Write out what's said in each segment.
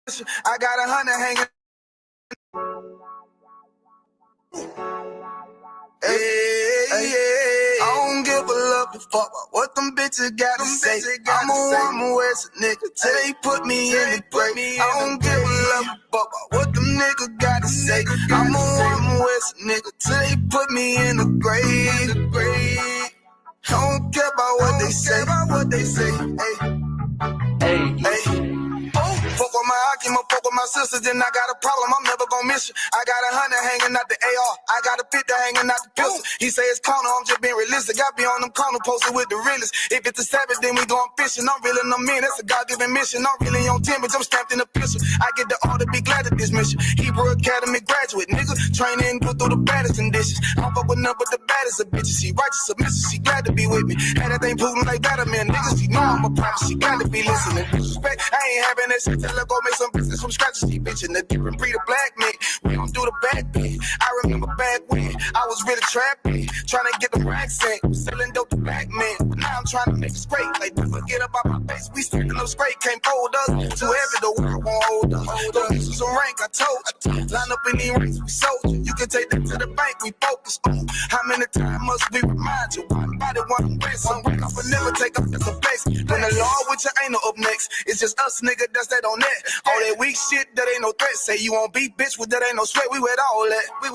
I got 100 hanging. Hey, I don't give a love to fuck about what them bitches gotta say. I'm a West nigga till they put me in the grave. I don't give a love to fuck about what them niggas gotta say. I'm a West nigga till they put me in the grave. I don't care about what they say. Hey. Fuck with my Akima, fuck with my sisters, then I got a problem, I'm never gonna miss you. I got 100 hanging out the AR, I got a 50 hanging out the pistol. He say it's corner, I'm just being realistic. I be on them corner posted with the realest. If it's a Sabbath, then we going fishing. I'm reeling them in, that's a God-given mission. I'm really on 10, but I'm stamped in the pistol. I get the order, be glad of this mission. Hebrew Academy graduate, nigga. Training, go through the baddest conditions. I don't fuck with none but the baddest of bitches. She righteous, submissive, she glad to be with me. Had that thing Putin like that, man. Niggas, she know I'm a prophet, she glad to be listening. Disrespect, I ain't having that shit. Tell her go make some business from scratch. She bitchin' the different breed of black men. We don't do the back bend. I remember back when I was really trapping, trying to get the racks in, selling dope to black men. But now I'm trying to make it straight. Like, don't forget about my face. We sticking up straight, can't fold us. Too heavy, the world won't hold us. Don't get you some rank, I told you. Line up in these ranks, we sold you. You can take that to the bank, we focus on. How many times must we remind you? One body, one way, some rank. I would never take up as a base. When the law with you ain't no up next, it's just us, nigga, that's that on that. All that weak shit, that ain't no threat. Say you won't beat, bitch, with that ain't no sweat. We with all that. The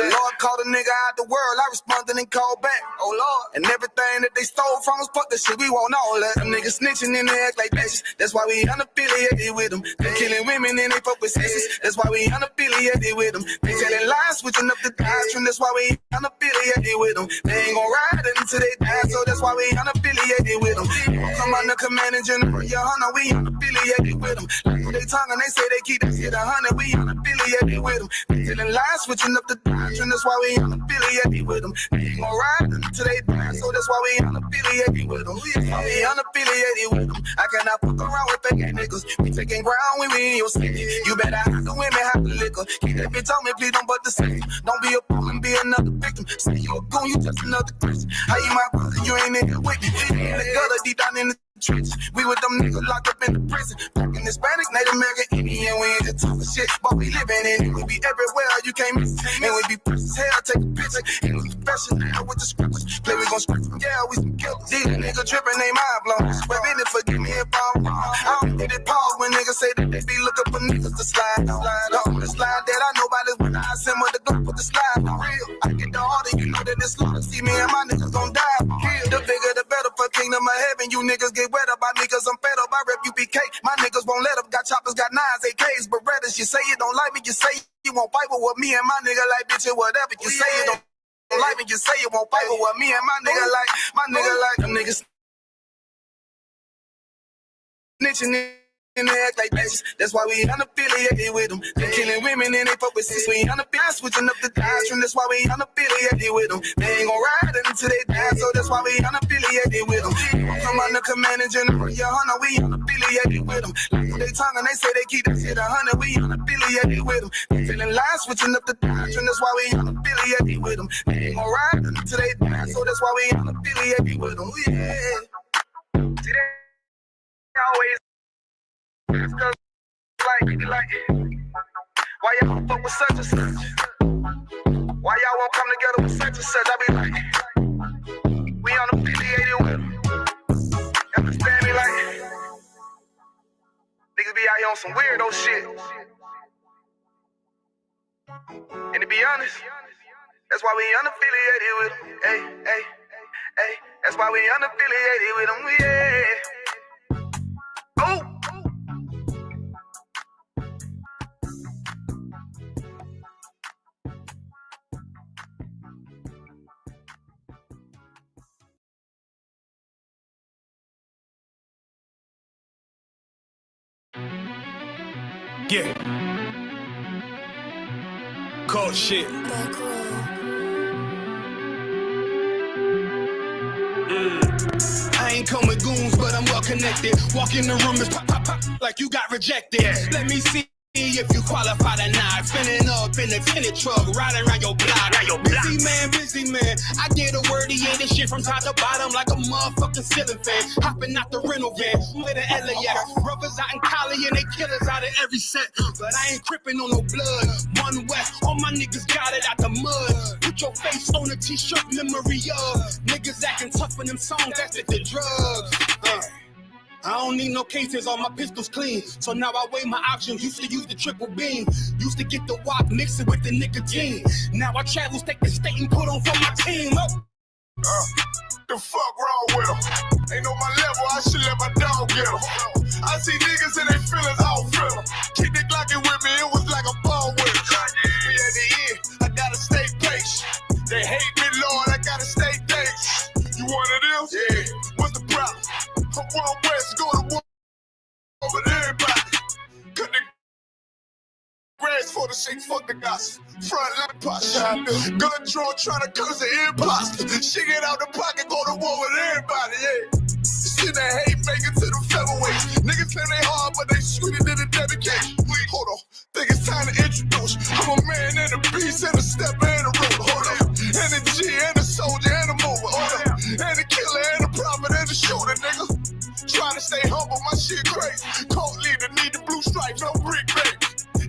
Lord called a nigga out the world. I responded and called back. Oh Lord. And everything that they stole from us, fuck the shit. We want all that. Them niggas snitching and they act like bitches. That's why we unaffiliated with them. They killing women and they fuck with sisters. That's why we unaffiliated with them. They telling lies, switching up the doctrine. That's why we unaffiliated with them. They ain't gon' ride until they die, so that's why we unaffiliated with them. Come under command and general, your hunter, we unaffiliated with them. Like they tongue and they say they keep that shit 100, we unaffiliated with them. They telling lies, switching up the doctrine. That's why we unaffiliated with them. They ain't gon' ride until they die, so that's why we unaffiliated with them. We unaffiliated with them. I cannot fuck around with fake niggas. We taking ground when we in your city. You better have the women, have the liquor. Keep that bitch on me, please don't but the same. Don't be a fool and be another victim. Say you a goon, you just another Christian. How you my brother, you ain't in here with me. In the gutter, deep down in the trenches. We with them niggas locked up in the prison. Fucking Hispanic, Native American, Indian. We ain't just talking shit, but we living in it. We be everywhere, you can't miss it. And we be precious hell, take a picture. And we professional with the scriptures. Play, we gon' scratch them, yeah, we some killers. These niggas tripping, they mind blown. Swear it, forgive me if I'm wrong. I don't get it pause when niggas say that they be looking for niggas to slide on. The slide that I know about is when I send with the gun, put the slide on real. I get the order, you know that it's slaughter. See me and my niggas gon' die. The bigger the better for kingdom of heaven. You niggas get wet up by me cause I'm fed up. I rep UPK. My niggas won't let up. Got choppers, got nines, AKs, Berettas. You say you don't like me, you say you won't fight with me and my nigga like bitch or whatever. You say you don't like me, you say you won't fight with me and my nigga like them niggas snitching and they act like bitches. That's why we unaffiliated with them. They killing women and they fuck with sis. We unaffiliated, switching up the doctrine. That's why we unaffiliated with them. They ain't gon' ride until they die, so that's why we unaffiliated with them. Come under command and general, your hunter, we unaffiliated with them. Like they tongue and they say they keep that shit 100, we unaffiliated with them. They telling lies, switching up the doctrine. That's why we unaffiliated with them. They ain't gon' ride until they die, so that's why we unaffiliated with them. Yeah. See, they always like, why y'all fuck with such and such? Why y'all won't come together with such and such? I be like, we unaffiliated with them. Understand me? Like, niggas be out here on some weirdo shit. And to be honest, that's why we unaffiliated with them. Hey, that's why we unaffiliated with them. Yeah. Oh. Yeah. Cold shit. I ain't come with goons, but I'm well connected. Walk in the room, it's pop, pop, pop, like you got rejected. Let me see If you qualify or not, spinning up in a tenant truck, riding around your block. Busy man. I get a word, yeah, this shit from top to bottom like a motherfucking ceiling fan. Hopping out the rental van with an LAX. Brothers out in Cali and they killers out of every set. But I ain't tripping on no blood. One West, all my niggas got it out the mud. Put your face on a t-shirt, memory of niggas acting tough in them songs, that's the drugs. I don't need no cases, all my pistols clean. So now I weigh my options, used to use the triple beam. Used to get the wop, mix it with the nicotine. Now I travel state to state and put on for my team. The fuck wrong with them? Ain't on my level, I should let my dog get them. I see niggas and they feelings, I don't feel them. Keep the Glockin' with me, it was like a ball with it. But at the end, I gotta stay patient. They hate me, Lord, I gotta stay dangerous. You one of them? Yeah. What's the problem? I'm one West, go to war with everybody. Cut the grass for the shit, fuck the gossip. Front line posture, gun draw, trying to curse the imposter. Shit get out the pocket, go to war with everybody, yeah. Shit that hate make it to the featherweight. Niggas claim they hard, but they sweeter than a dedication. Hold on, think it's time to introduce. I'm a man and a beast and a stepper and a road. Hold on, and a G and a soldier and a mover. Hold on, and a killer and a prophet and a shooter, nigga. Trying to stay humble, my shit crazy. Cold leader, need the blue stripe, no brick baby.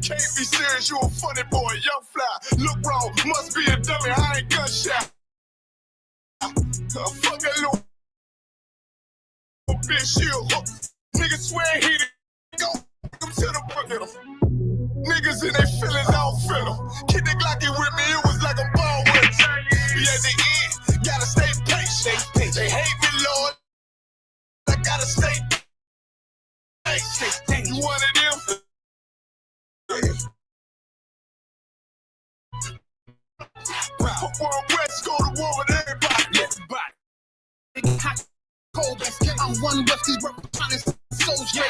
Can't be serious, you a funny boy, young fly. Look wrong, must be a dummy, I ain't gunshot. Fuck that little bitch, shield. Niggas swear he the go to the bucket. Niggas in their feelings, I don't feel them. Kid the Glocky with me, it was like a ball with it. Be at the end, gotta stay patient. They hate me, Lord. I gotta stay patient. You one of them? One West, go to war with everybody. Hot, cold, I'm one West, these representatives, soldier.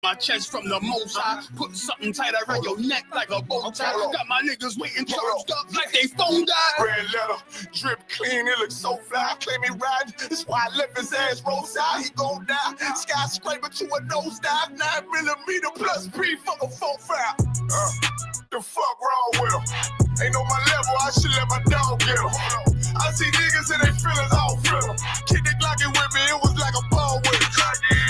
My chest from the most high, put something tight around your neck like a bow tie. Got my niggas waiting charged up like they phone died. Red letter, drip clean, it looks so fly. Claim he riding, that's why I left his ass roadside. He gon' die, skyscraper to a nosedive. 9mm plus P, fuck a 4-5. The fuck wrong with him? Ain't on my level, I should let my dog get him. I see niggas and they feelings, I don't feel them. Kid the Glocky with me, it was like a ball with it.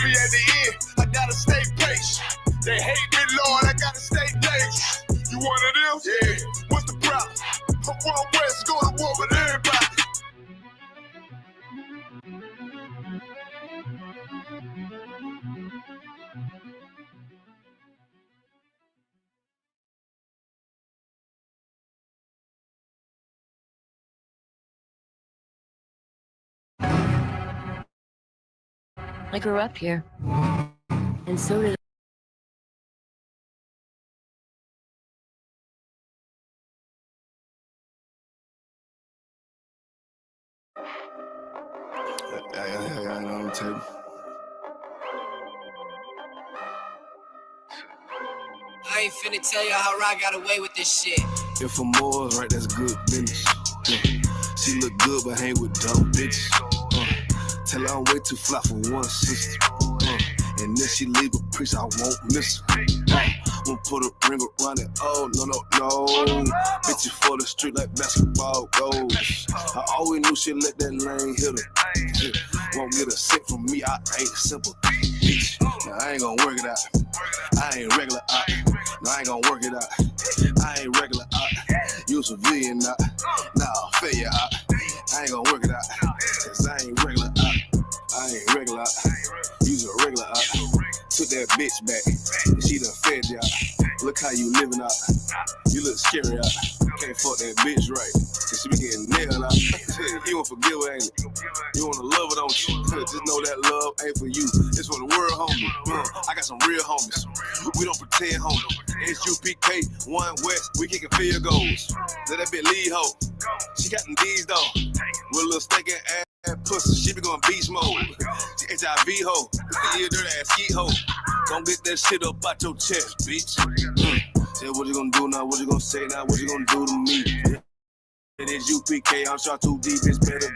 Be at the end, I gotta stay patient. They hate me, Lord, I gotta stay dangerous. You one of them? Yeah. What's the problem? I'm one West, go to war with everybody. I grew up here, and so did on the table. I ain't finna tell you how I got away with this shit. If I'm more right, that's good business. She look good, but hang with dumb bitches. Tell her I'm way too fly for one sister. And then she leave a priest, I won't miss her. Won't put a ring around it, oh, no. Bitches for the street like basketball goals. I always knew she'd let that lane hit her. Won't get a sick from me, I ain't simple. Bitch, now I ain't gonna work it out. I ain't regular out. No, I ain't gonna work it out. I ain't regular out. You civilian out. Nah, failure out. I ain't gonna work it out. Cause I ain't regular out. I ain't regular out. You's a regular out. Took that bitch back. She done fed you out. Look how you living out. You look scary out. Can't fuck that bitch right. Cause she be getting nailed out. You won't forgive her, ain't it? You wanna love her, don't you? Just know that love ain't for you. It's for the world, homie. I got some real homies. We don't pretend, homie. It's UPK, one West, we kicking field goals. Let that bitch lead, ho. She got them D's, though. With a little steak and pussy, she be going beast mode. She HIV, ho. You dirty ass skeet, ho. Don't get that shit up out your chest, bitch. Say what you gonna do now, what you gonna say now, what you gonna do to me? It is UPK, I'm shot too deep, it's better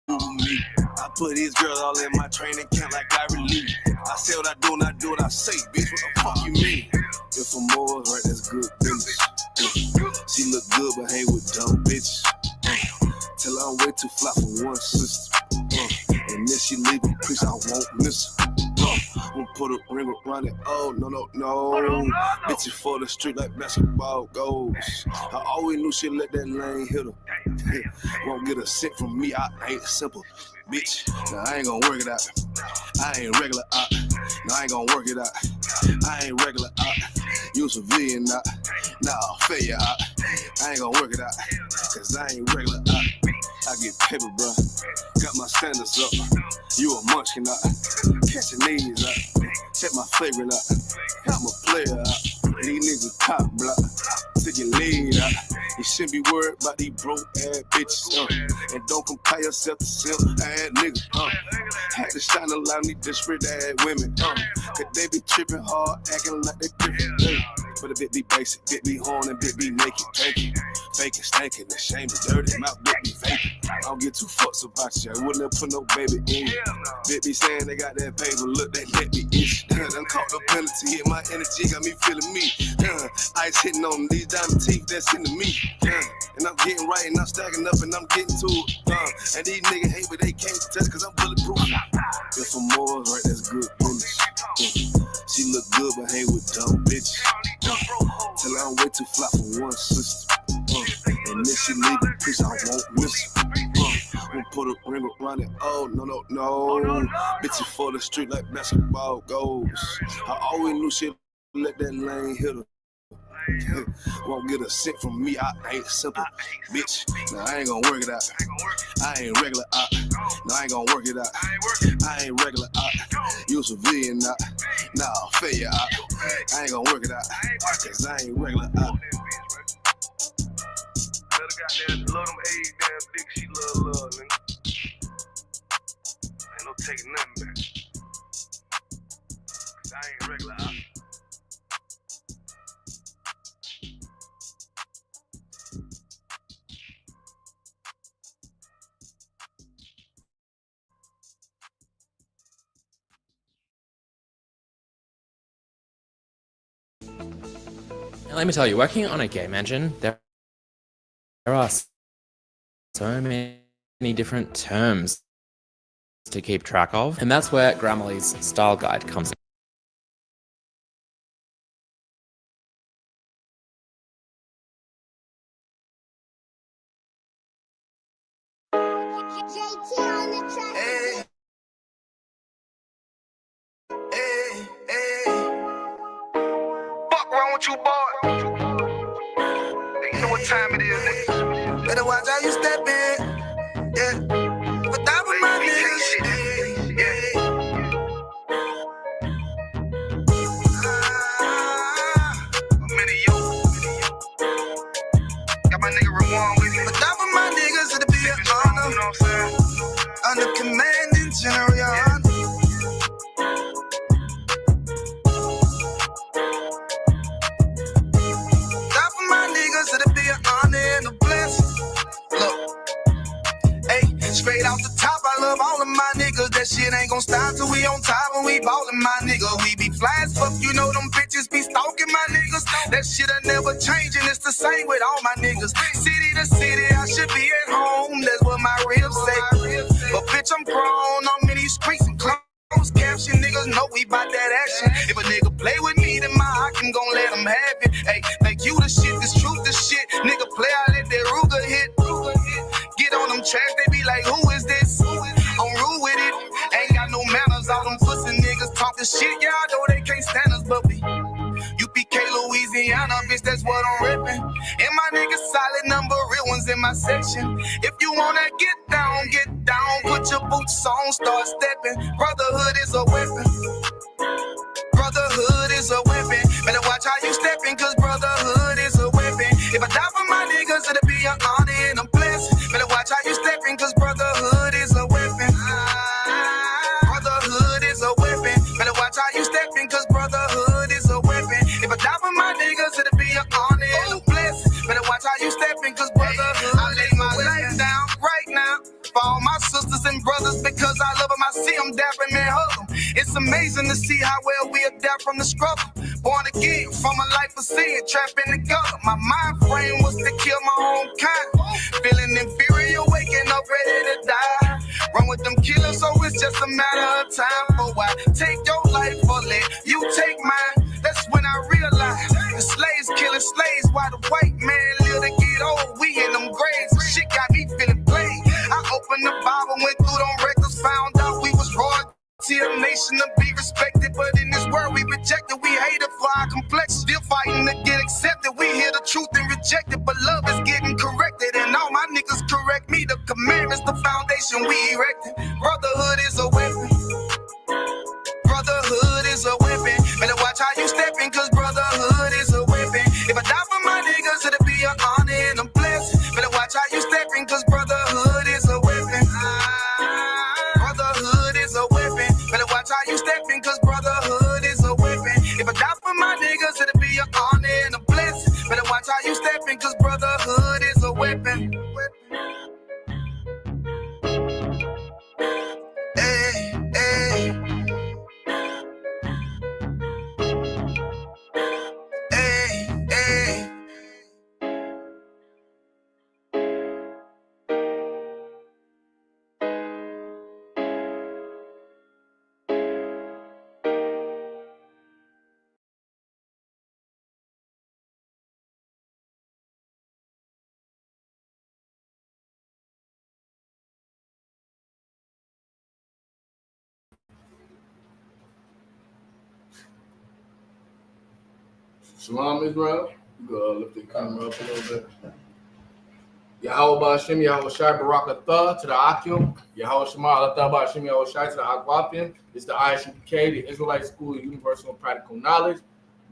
do to me. I Put these girls all in my training camp like I relieve. I say what I do and I do what I say, bitch. What the fuck you mean? If I'm more right, that's good business. She look good but hang with dumb bitches. Till I'm way too fly for one sister. And then she leave a priest, I won't miss her. Won't put a ring around it. Oh, no. Bitches for the street like basketball goals. I always knew she'd let that lane hit her. Won't get a cent from me, I ain't simple. Bitch, nah, I ain't gonna work it out. I ain't regular out. Nah, I ain't gonna work it out. I ain't regular out. You civilian out. Nah, failure out. I ain't gonna work it out. Cause I ain't regular out. I get paper, bro. Got my standards up. You a munchkin out. Catching these out. Check my favorite out. I'm a player out. These niggas top block. Taking lead out. You shouldn't be worried about these broke ass bitches. And don't compare yourself to simp ass niggas. Had to shine a light on these desperate ass women. Cause they be tripping hard, acting like they different. But a bit be basic, bit be horn and bit be naked. Faking, stankin', ashamed of dirty mouth, bit be faking. I don't get too fucks about you. I wouldn't have put no baby in you. Bit be saying they got that paper, look, they let me itch. Done caught the penalty, hit my energy, got me feeling me. Ice hitting on these diamond teeth, that's into me. And I'm getting right and I'm stacking up and I'm getting to it. And these niggas hate but they can't touch cause I'm bulletproof. If I'm more right, that's good business. She look good but hang with dumb bitches. Till I'm way too fly for one sister. And then she leave a piece, I won't miss her. Won't put a ring around it. Oh, no. Bitches for the street like basketball goals. I always knew she'd let that lane hit her. Won't get a cent from me, I ain't simple. Bitch, nah, I ain't gonna work it out. I ain't regular out. Nah, I ain't gonna work it out. I ain't regular out. You civilian out. Nah, failure out. I ain't gonna work it out. Cause I ain't regular out. Goddamn, love them age damn dick, she love, nigga. Ain't no taking nothing back. Cause I ain't regular out. And let me tell you, working on a game engine, there are so many different terms to keep track of, and that's where Grammarly's style guide comes in. Fuck wrong with you, boy? You know what time it is, nigga. Better watch how you step in. Yeah. But that was my niggas. Yeah. I'm in a yo. Got my nigga Rewan with me. But that was my niggas, it'll be an honor. You know what I'm saying? Under commanding General Honor. Straight off the top, I love all of my niggas. That shit ain't gon' stop till we on top and we ballin', my nigga. We be fly as fuck, you know them bitches be stalking my niggas. That shit'll never change and it's the same with all my niggas. City to city, I should be at home. That's what my ribs say. But bitch, I'm grown. I'm in these streets and closed caption. Niggas know we bout that action. If a nigga play with me, then my Hakim gon' let him have it. Hey, think you the shit, this truth the shit. Nigga play, I let that Ruger hit. Get on them tracks, they be like, who is this? I'm rude with it. Ain't got no manners. All them pussy niggas talking shit. Yeah, I know they can't stand us, but we UPK, Louisiana, bitch, that's what I'm ripping. And my niggas solid number, real ones in my section. If you wanna get down, put your boots on, start stepping. Brotherhood is a weapon. Brotherhood is a weapon. Better watch how you stepping, cause brotherhood is a weapon. If I die for my niggas, it'll be an honor and a blessing. Better watch how you stepping, cause brotherhood is a weapon. Brotherhood is a weapon. Better watch how you stepping, cause brotherhood is a weapon. If I die for my niggas, it'll be an honor and a blessing. Better watch how you stepping, cause brotherhood I lay my life down right now for all my sisters and brothers because I love them. I see them dapping and hug them. It's amazing to see how well we adapt from the struggle. Born again from a life of sin, trapped in the gutter. My mind frame was to kill my own kind. Feeling inferior, waking up ready to die. Run with them killers, so it's just a matter of time. For why take your life or let you take mine? That's when I realized the slaves killing slaves while the white man live to get old. We in them graves, shit got me feeling played. I opened the Bible, went through them records, found out we was royalty. A nation to be respected, but in this world we rejected. We hated for our complex, still fighting to get accepted. We hear the truth and reject it, but love is getting corrected. And all my niggas correct me. The commandments, the foundation we erected. Brotherhood is a weapon. Brotherhood is a weapon. Better watch how you stepping, cause brotherhood is a weapon. If I die for my niggas, it'll be an honor and a blessing. Better watch how you stepping, cause brotherhood is a weapon. Brotherhood is a weapon. Better watch how you stepping, cause brotherhood is a weapon. If I die for my niggas, it'll be an honor and a blessing. Better watch how you stepping, cause brotherhood is a weapon. Hey, hey. Hey, hey. Shalom Israel. You go lift the camera up a little bit. Yahweh Ba'Shem, Yahweh Shai Barakatah to the Akim. Yahweh Shema Alatah Ba'Shem, Yahweh Shai to the Akwapim. It's the ISUPK, the Israelite School of Universal and Practical Knowledge.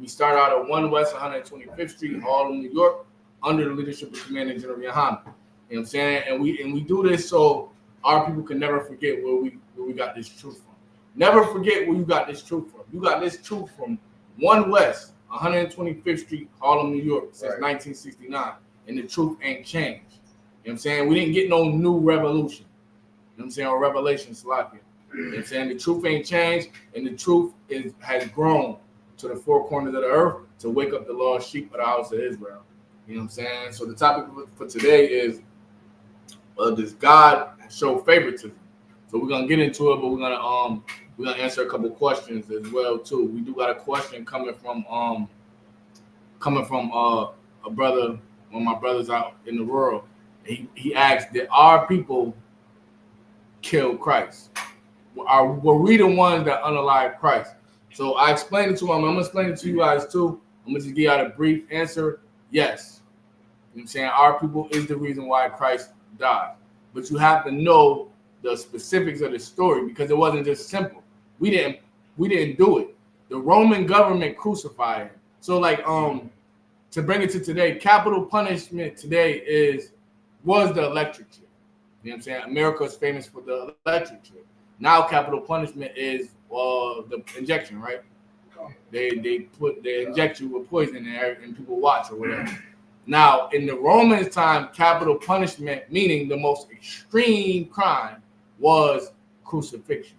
We start out at 1 West 125th Street, Harlem, New York, under the leadership of Commander General Yohana. You know what I'm saying? And we do this so our people can never forget where we got this truth from. Never forget where you got this truth from. You got this truth from 1 West 125th Street, Harlem, New York, since 1969. And the truth ain't changed. You know what I'm saying? We didn't get no new revolution. You know what I'm saying? Or revelation, Slakia. You know what I'm saying? The truth ain't changed, and the truth has grown to the four corners of the earth to wake up the lost sheep of the house of Israel. You know what I'm saying? So the topic for today is, does God show favoritism? So we're gonna get into it, but we're gonna answer a couple questions as well too. We do got a question coming from a brother, one of my brothers out in the world. He asked, did our people kill Christ? Were we the ones that unalived Christ? So I explained it to him. I'm gonna explain it to you guys too. I'm gonna just give out a brief answer. Yes. You know what I'm saying? Our people is the reason why Christ died. But you have to know the specifics of the story because it wasn't just simple. We didn't do it. The Roman government crucified him. So to bring it to today, capital punishment today was the electric chair. You know what I'm saying? America is famous for the electric chair. Now capital punishment is the injection, right? They inject you with poison and people watch or whatever. Now in the Romans' time, capital punishment, meaning the most extreme crime, was crucifixion.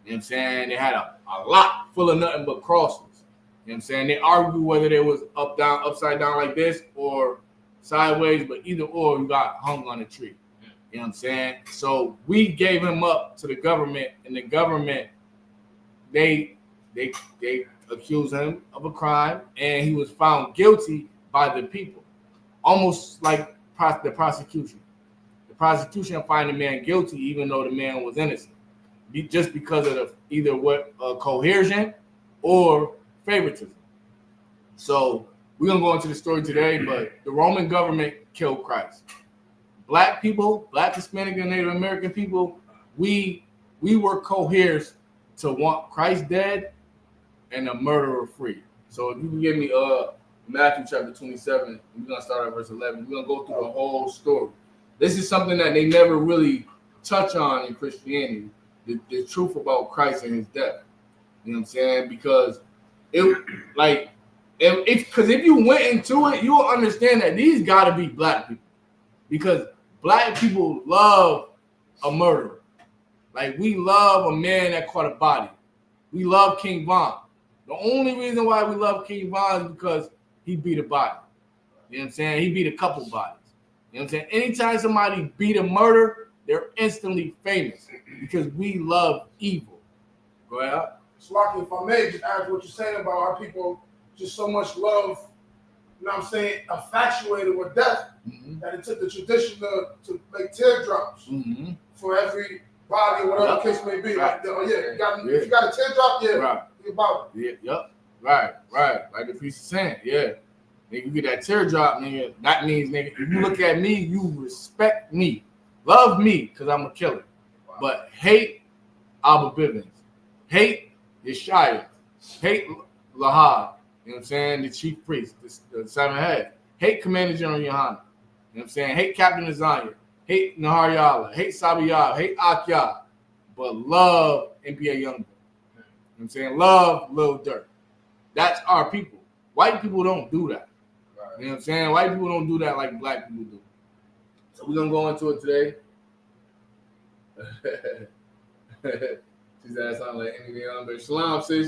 You know what I'm saying? They had a lot full of nothing but crosses. You know what I'm saying? They argue whether it was upside down like this or sideways, but either or you got hung on a tree. You know what I'm saying? So we gave him up to the government, and the government, they accused him of a crime, and he was found guilty by the people, almost like the prosecution. The prosecution found the man guilty, even though the man was innocent, just because of either coercion or favoritism. So we're gonna go into the story today, but the Roman government killed Christ. Black people, Black, Hispanic, and Native American people, we were coerced to want Christ dead and a murderer free. So if you can give me Matthew chapter 27, we're gonna start at verse 11. We're gonna go through the whole story. This is something that they never really touch on in Christianity, the truth about Christ and his death. You know what I'm saying? Because if you went into it, you'll understand that these gotta be Black people. Because Black people love a murderer. Like, we love a man that caught a body. We love King Von. The only reason why we love King Von is because he beat a body. You know what I'm saying? He beat a couple bodies. You know what I'm saying? Anytime somebody beat a murder, they're instantly famous because we love evil. Go ahead. Slocky, if I may just add what you're saying about our people, just so much love, you know what I'm saying, infatuated with death, that it took the tradition to make teardrops for every body or whatever the case may be. Like, oh yeah, if you got a teardrop, you about it. Right. Like the priest is saying, nigga, you get that teardrop, nigga. That means, nigga, if you look at me, you respect me, love me, because I'm a killer. Wow. But hate Abba Bivens, hate Yeshaya, hate Lahad, you know what I'm saying, the chief priest, the seven heads, hate Commander General Yohana, you know what I'm saying, hate Captain Azania, hate Nahar Yala, hate Sabiyah, hate Akyah, but love NBA Youngboy. You know what I'm saying? Love Lil Durk. That's our people. White people don't do that. You know what I'm saying? White people don't do that like black people do. So we're going to go into it today. She said that sounds like anything else. But shalom, sis.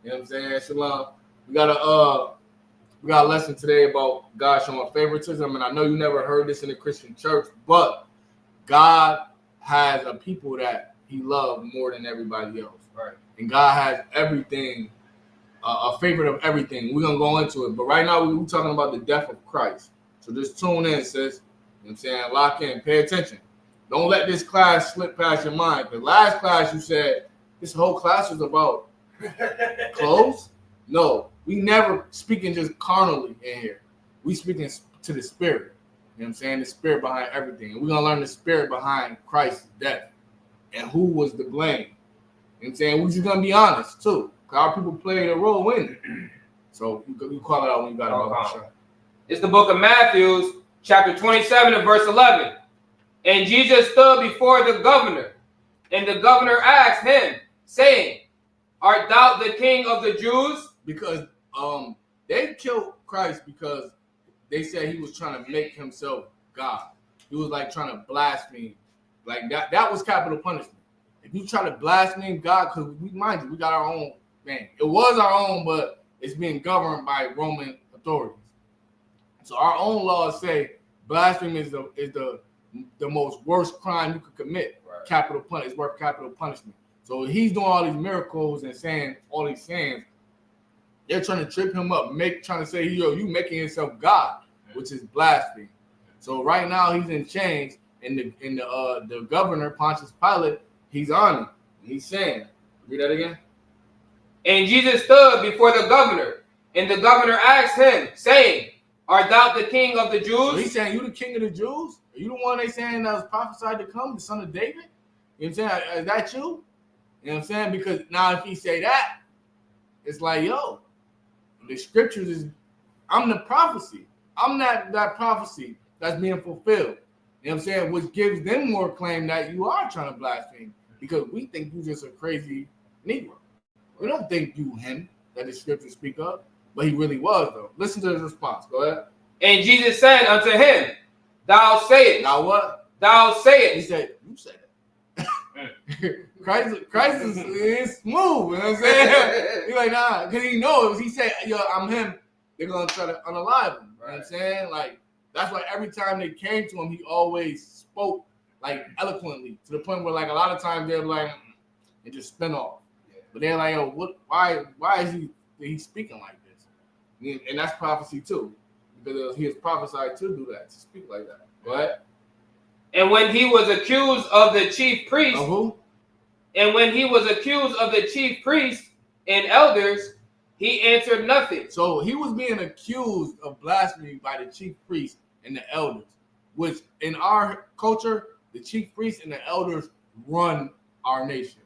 You know what I'm saying? Shalom. We got a lesson today about God showing favoritism. And I know you never heard this in the Christian church, but God has a people that he loves more than everybody else. Right. And God has everything, a favorite of everything. We're going to go into it. But right now, we're talking about the death of Christ. So just tune in, sis. You know what I'm saying? Lock in. Pay attention. Don't let this class slip past your mind. The last class, you said this whole class was about clothes. No, we never speaking just carnally in here. We speaking to the spirit. You know what I'm saying? The spirit behind everything. And we're going to learn the spirit behind Christ's death and who was to blame. You know what I'm saying? We're just going to be honest, too. Because our people played a role in it. So you call it out when you got it all. It's the book of Matthew, chapter 27 and verse 11. And Jesus stood before the governor, and the governor asked him, saying, Art thou the king of the Jews? Because they killed Christ because they said he was trying to make himself God. He was like trying to blaspheme. Like that was capital punishment. If you try to blaspheme God, because mind you, we got our own man. It was our own, but it's being governed by Roman authorities. So our own laws say blasphemy is the most worst crime you could commit. Right. Capital punishment. It's worth capital punishment. So he's doing all these miracles and saying all these sayings. They're trying to trip him up, trying to say, you making yourself God, which is blasphemy. So right now he's in chains, and the governor Pontius Pilate, he's on him. He's saying, read that again. And Jesus stood before the governor, and the governor asked him, saying, Art thou the king of the Jews? So he's saying, you the king of the Jews? Are you the one they saying that was prophesied to come, the son of David? You know what I'm saying? Is that you? You know what I'm saying? Because now if he say that, it's like, yo, the scriptures is, I'm the prophecy. I'm that prophecy that's being fulfilled. You know what I'm saying? Which gives them more claim that you are trying to blaspheme because we think you just a crazy Negro. We don't think you him that the scriptures speak of, but he really was though. Listen to his response. Go ahead. And Jesus said unto him, Thou sayest. Now what? Thou sayest. He said, you said it. Christ is smooth, you know what I'm saying? He's like, nah, because he knows. He said, yo, I'm him. They're going to try to unalive him. You know what I'm saying? Like, that's why every time they came to him, he always spoke, like, eloquently, to the point where, like, a lot of times they're like, and just spin off. But they're like, yo, why is he speaking like this? And that's prophecy, too. Because he is prophesied to do that, to speak like that. Go ahead. And when he was accused of the chief priest, who? And when he was accused of the chief priests and elders, he answered nothing. So he was being accused of blasphemy by the chief priests and the elders, which in our culture, the chief priests and the elders run our nation.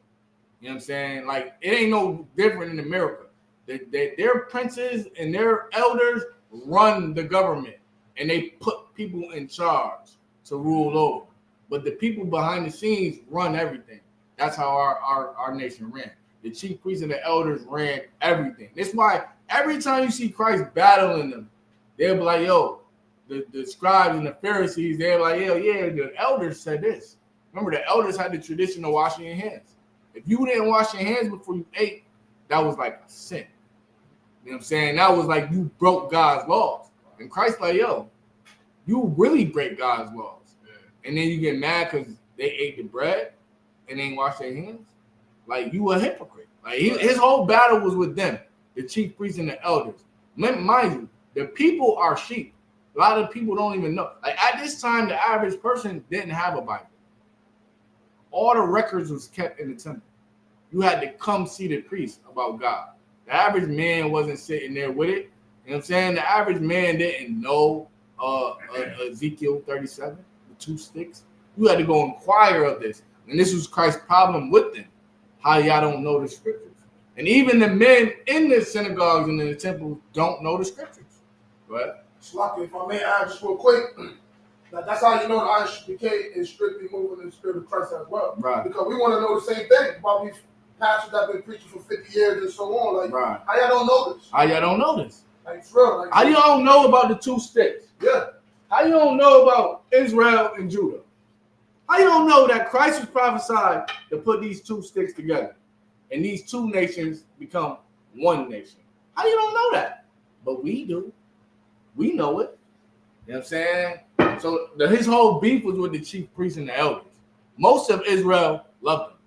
You know what I'm saying? Like, it ain't no different in America. Their princes and their elders run the government, and they put people in charge to rule over. But the people behind the scenes run everything. That's how our nation ran. The chief priests and the elders ran everything. That's why every time you see Christ battling them, they'll be like, yo, the scribes and the Pharisees, they're like, yeah, the elders said this. Remember, the elders had the tradition of washing your hands. If you didn't wash your hands before you ate, that was like a sin. You know what I'm saying? That was like you broke God's laws. And Christ like, yo, you really break God's laws. Yeah. And then you get mad because they ate the bread and they ain't washed their hands. Like, you a hypocrite. Like, his whole battle was with them, the chief priests and the elders. Mind you, the people are sheep. A lot of people don't even know. Like, at this time, the average person didn't have a Bible. All the records was kept in the temple. You had to come see the priest about God. The average man wasn't sitting there with it. You know what I'm saying? The average man didn't know Ezekiel 37, the 2 sticks. You had to go inquire of this. And this was Christ's problem with them. How y'all don't know the scriptures. And even the men in the synagogues and in the temple don't know the scriptures. Right? Slocky, if I may add just real quick, that's how you know the ISBK is strictly moving in the spirit of Christ as well. Right. Because we want to know the same thing about these pastors that have been preaching for 50 years and so on. Like, right. How y'all don't know this? How y'all don't know this? Like, for real. Like, how you don't know about the 2 sticks? Yeah. How you don't know about Israel and Judah? How you don't know that Christ was prophesied to put these 2 sticks together and these 2 nations become one nation? How you don't know that? But we do. We know it. You know what I'm saying? So his whole beef was with the chief priests and the elders. Most of Israel loved him.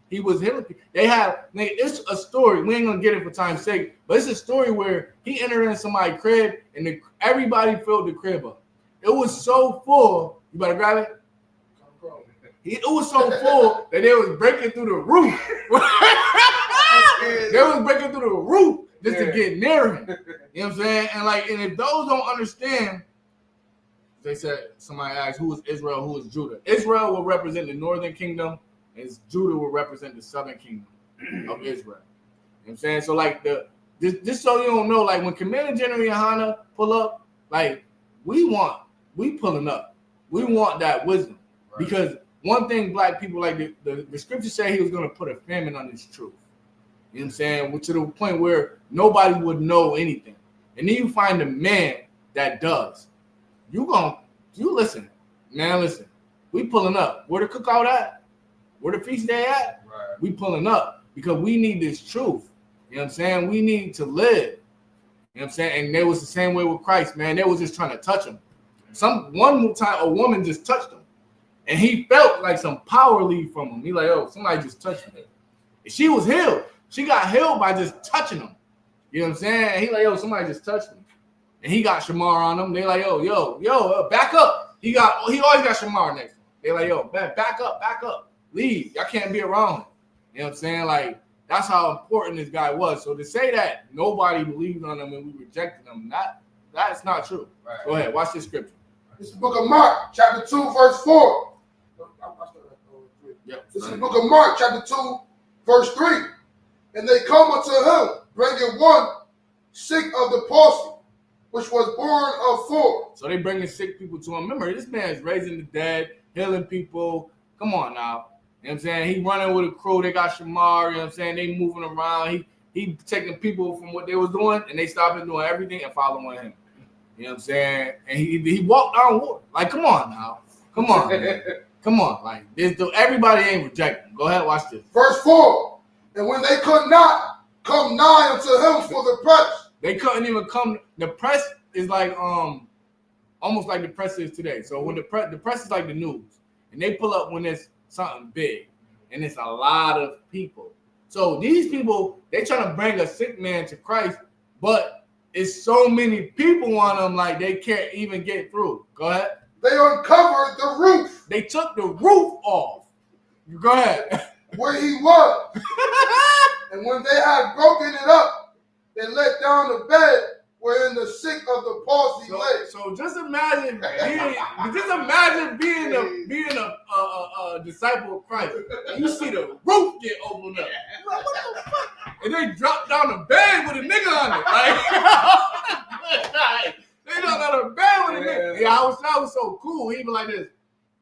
He was him. It's a story. We ain't gonna get it for time's sake, but it's a story where he entered in somebody's crib and everybody filled the crib up. It was so full. You better grab it. It was so full that they was breaking through the roof. They was breaking through the roof just to get near him. You know what I'm saying? And if those don't understand, they said, somebody asked, who is Israel, who is Judah? Israel will represent the northern kingdom, and Judah will represent the southern kingdom of Israel. You know what I'm saying? So just so you don't know, like when Commander General Yohana pull up, like we pulling up. We want that wisdom. Right. Because one thing black people, like the scripture said, he was going to put a famine on this truth. You know what I'm saying? To the point where nobody would know anything. And then you find a man that does. You listen. Man, listen. We pulling up. Where the cookout at? Where the feast day at? Right. We pulling up because we need this truth. You know what I'm saying? We need to live. You know what I'm saying? And they was the same way with Christ, man. They was just trying to touch him. One time, a woman just touched him. And he felt like some power leave from him. He like, oh, somebody just touched me. And she was healed. She got healed by just touching him. You know what I'm saying? He like, yo, somebody just touched me. And he got Shamar on him. They like, yo, back up. He always got Shamar next to him. They like, yo, man, back up. Leave. Y'all can't be around him. You know what I'm saying? Like, that's how important this guy was. So to say that nobody believed on him and we rejected him, that's not true. Right. Go ahead, watch this scripture. This is the book of Mark, chapter 2, verse 4. Yep. This is the book of Mark, chapter 2, verse 3. And they come unto him, bringing one sick of the palsy, which was born of 4. So they bringing sick people to him. Remember, this man is raising the dead, healing people. Come on now. You know what I'm saying? He running with a crew. They got Shamar. You know what I'm saying? They moving around. He taking people from what they was doing, and they stopping doing everything and following him. You know what I'm saying? And he walked on water. Like, come on now. Come on. Man. Come on. Like, everybody ain't rejecting. Go ahead, watch this. Verse 4. And when they could not come nigh unto him for the press. They couldn't even come. The press is like almost like the press is today. So when the press is like the news, and they pull up when there's something big, and it's a lot of people. So these people, they trying to bring a sick man to Christ, but it's so many people on them, like they can't even get through. Go ahead. They uncovered the roof. They took the roof off. Go ahead. Where he was. And when they had broken it up, they let down the bed wherein the sick of the palsy lay. So just imagine being a disciple of Christ. You see the roof get opened up. Like, what the fuck? And they drop down the bed with a nigga on it. Like, they dropped down the bed with a nigga. Yeah, that was so cool. He was like this.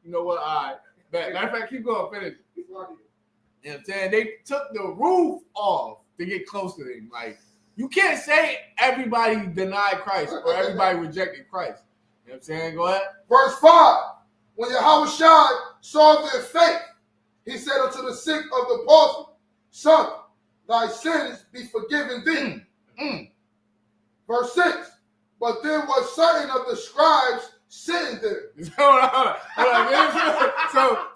You know what? All right. Matter of fact, keep going. Finish. You know what I'm saying? They took the roof off to get close to him. Like, you can't say everybody denied Christ or everybody rejected Christ. You know what I'm saying? Go ahead. Verse 5. When Yahushua saw their faith, he said unto the sick of the palsy, son, thy sins be forgiven thee. Verse 6, but there was certain of the scribes sitting there. Hold on.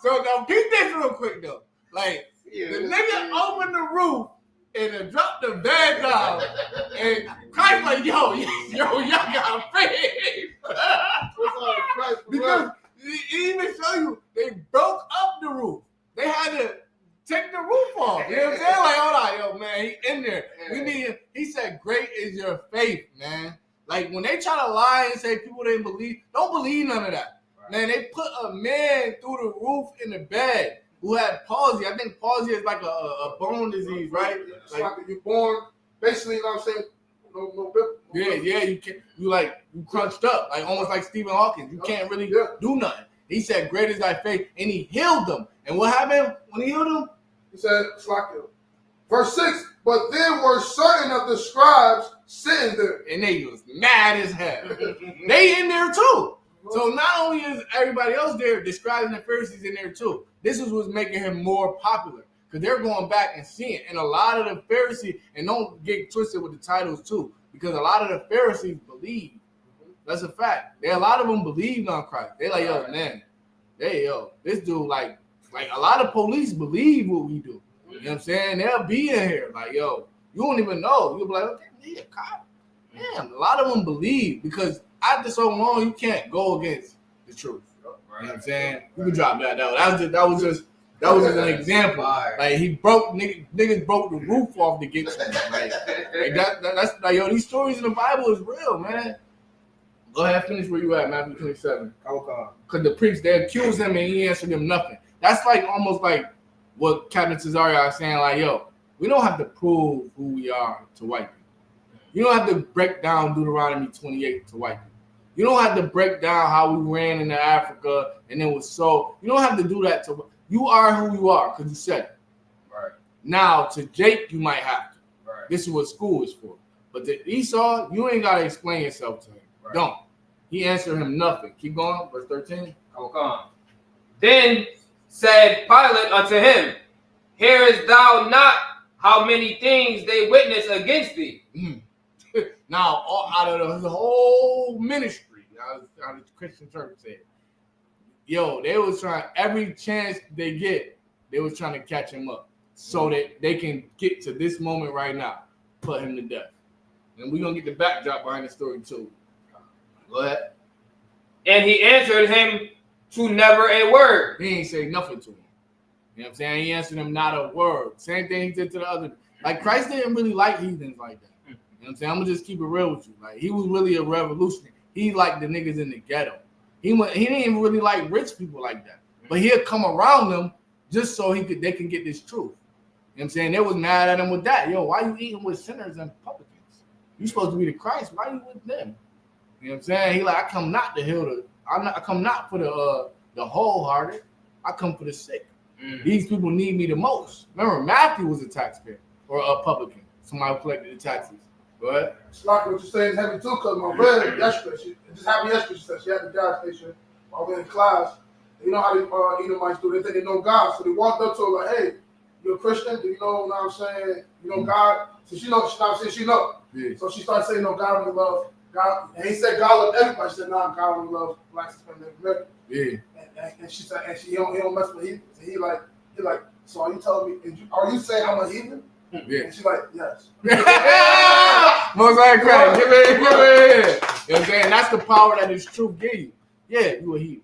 So now keep this real quick though. Like the nigga opened the roof and then dropped the bed down, and Christ like, yo, y'all got faith. Because he even show you they broke up the roof. They had to take the roof off. You know what I'm saying? Like, hold on, yo, man, he in there. We need him. He said, great is your faith, man. Like, when they try to lie and say people didn't believe, don't believe none of that. Right. Man, they put a man through the roof in the bed who had palsy. I think palsy is like a bone disease, right? It's like you're born, basically, you know what I'm saying? Yeah, you crunched up, like almost like Stephen Hawking. You can't really do nothing. He said, great is thy faith, and he healed them. And what happened when he healed them? He said, it's like it. Verse 6, but there were certain of the scribes sitting there. And they was mad as hell. They in there too. So not only is everybody else there, the scribes and the Pharisees in there too. This is what's making him more popular. Because they're going back and seeing. And a lot of the Pharisees, and don't get twisted with the titles too, because a lot of the Pharisees believe. That's a fact. A lot of them believed on Christ. They're like, yo, man, this dude, like a lot of police believe what we do. You know what I'm saying? They'll be in here like, yo, you don't even know. You'll be like, okay, yeah, cop. Damn, a lot of them believe because after so long, you can't go against the truth. You know what I'm saying? You can drop that down. That was just an example. Like he broke niggas broke the roof off to get to him. That's like, yo, these stories in the Bible is real, man. Go ahead, finish where you at, Matthew 27. Because the priests, they accused him and he answered them nothing. That's like almost like what Captain Cesario is saying, like, yo, we don't have to prove who we are to white people. You don't have to break down Deuteronomy 28 to white people. You don't have to break down how we ran into Africa and it was so. You don't have to do that to. You are who you are because you said it. Right. Now, to Jake, you might have to. Right. This is what school is for. But to Esau, you ain't got to explain yourself to him. Right. Don't. He answered him nothing. Keep going. Verse 13. Okay. Then said Pilate unto him, hearest thou not how many things they witness against thee? Now, out of the whole ministry, how the Christian church said, yo, they was trying, every chance they get, they was trying to catch him up so that they can get to this moment right now, put him to death. And we're going to get the backdrop behind the story too. Go ahead. And he answered him to never a word. He ain't say nothing to him. You know what I'm saying? He answered him not a word. Same thing he did to the other. Like, Christ didn't really like heathens like that. You know what I'm saying? I'm going to just keep it real with you. Like, he was really a revolutionary. He liked the niggas in the ghetto. He didn't even really like rich people like that. But he'd come around them just so they can get this truth. You know what I'm saying? They was mad at him with that. Yo, why you eating with sinners and publicans? You supposed to be the Christ. Why you with them? You know what I'm saying? He like, I come not to heal I come not for the wholehearted. I come for the sick. These people need me the most. Remember, Matthew was a taxpayer or a publican. Somebody who collected the taxes. Go ahead. It's like what you're saying is heavy too, because my friend yesterday, it just happened yesterday, she said she had the gas station while we were in class. You know how the Edomites do, they think they know God. So they walked up to her like, hey, you're a Christian? Do you know what I'm saying? You know God? So she knows, she know. Yeah. So she started saying, no, God only loves God. And he said God loves everybody. She said, no, God only loves blacks, Hispanic, American. Yeah. And she said, and he don't mess with heathens. And he like, so are you telling me, are you saying I'm a heathen? Yeah. And she's like, yes. Most like crack. Give it. You know what I'm saying? That's the power that this truth gives you. Yeah, you a heathen.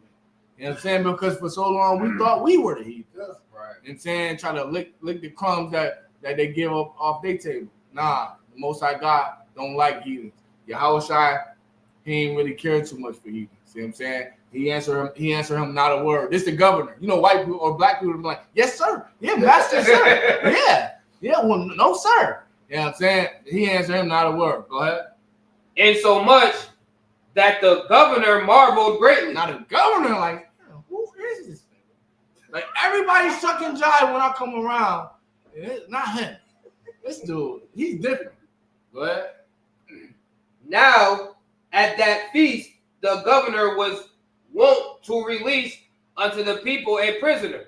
You know what I'm saying? Because for so long we thought we were the heathen. Right. You know what I'm saying? Try to lick the crumbs that they give up off their table. Nah, the Most High God don't like heathens. Yahushua, he ain't really care too much for heathens. See what I'm saying? He answered him not a word. This the governor. You know, white people or black people be like, yes, sir. Yeah, master, sir. Yeah, well, no, sir. You know what I'm saying? He answered him not a word. Go ahead. And so much that the governor marveled greatly. Now the governor, like, who is this thing? Like, everybody's sucking jive when I come around. It's not him. This dude, he's different. Go ahead. Now, at that feast, the governor was wont to release unto the people a prisoner,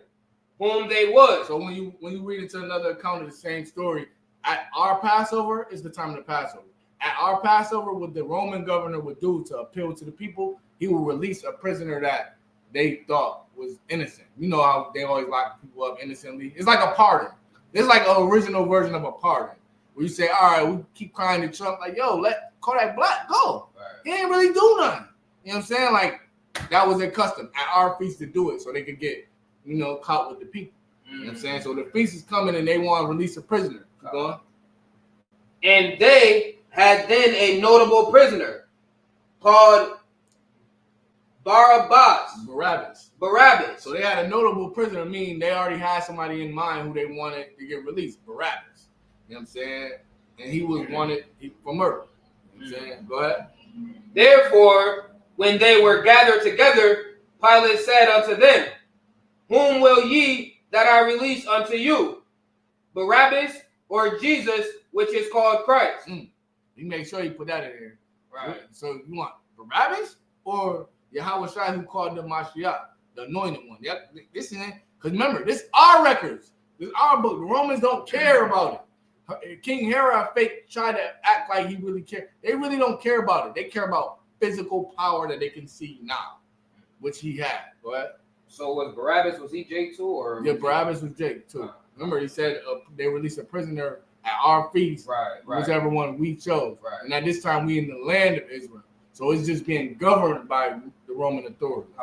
whom they would. So when you read into another account of the same story, at our Passover is the time of the Passover. At our Passover, what the Roman governor would do to appeal to the people, he would release a prisoner that they thought was innocent. You know how they always lock people up innocently? It's like a pardon. It's like an original version of a pardon. Where you say, all right, we keep crying to Trump, like, yo, let Kodak Black go. Right. He ain't really do nothing. You know what I'm saying? Like, that was their custom at our feast to do it so they could get, caught with the people. You know what I'm saying? So the feast is coming and they want to release a prisoner. Keep going. And they had then a notable prisoner called Barabbas. So they had a notable prisoner, meaning they already had somebody in mind who they wanted to get released. Barabbas. You know what I'm saying? And he was wanted for murder. You know what I'm saying? Go ahead. Therefore, when they were gathered together, Pilate said unto them, whom will ye that I release unto you? Barabbas or Jesus, which is called Christ? You make sure you put that in here. Right. So you want Barabbas or Yahweh Shai, who called them Mashiach, the anointed one? Yep. This is it. Because remember, this is our records. This is our book. The Romans don't care about it. King Herod tried to act like he really cared. They really don't care about it. They care about physical power that they can see now, which he had. Go ahead. So was Barabbas, was he Jake too? Or yeah, Barabbas was Jake too. Remember, he said they released a prisoner at our feast, right. Whichever one we chose. Right. And at this time, we in the land of Israel. So it's just being governed by the Roman authorities.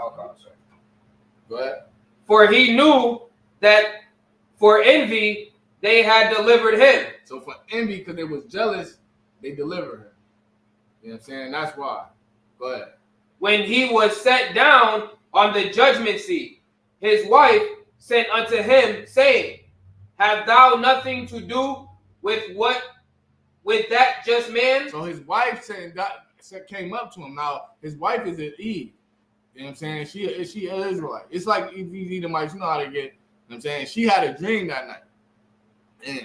Go ahead. For he knew that for envy they had delivered him. So for envy, because they was jealous, they delivered him. You know what I'm saying? That's why. Go ahead. When he was set down on the judgment seat, his wife sent unto him, saying, have thou nothing to do with that just man? So his wife came up to him. Now, his wife is an Eve. You know what I'm saying? She is Israelite. It's like these Edomites, you know how they get. You know what I'm saying? She had a dream that night.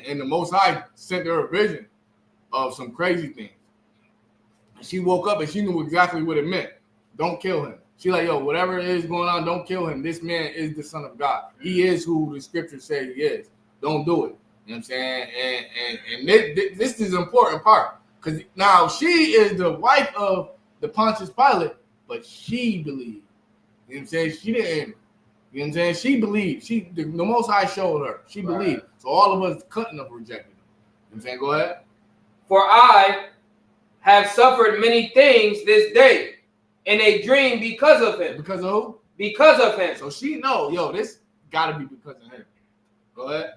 And the Most High sent her a vision of some crazy things. And she woke up and she knew exactly what it meant. Don't kill him. She like, yo, whatever it is going on, don't kill him. This man is the Son of God. He is who the scriptures say he is. Don't do it. You know what I'm saying? And this is an important part. Because now she is the wife of the Pontius Pilate, but she believed. You know what I'm saying? She didn't. You know what I'm saying? She believed. The Most High showed her. She believed. So all of us couldn't have rejected him. You know what I'm saying? Go ahead. For I have suffered many things this day in a dream because of him. Because of who? Because of him. So she know, yo, this got to be because of him. Go ahead.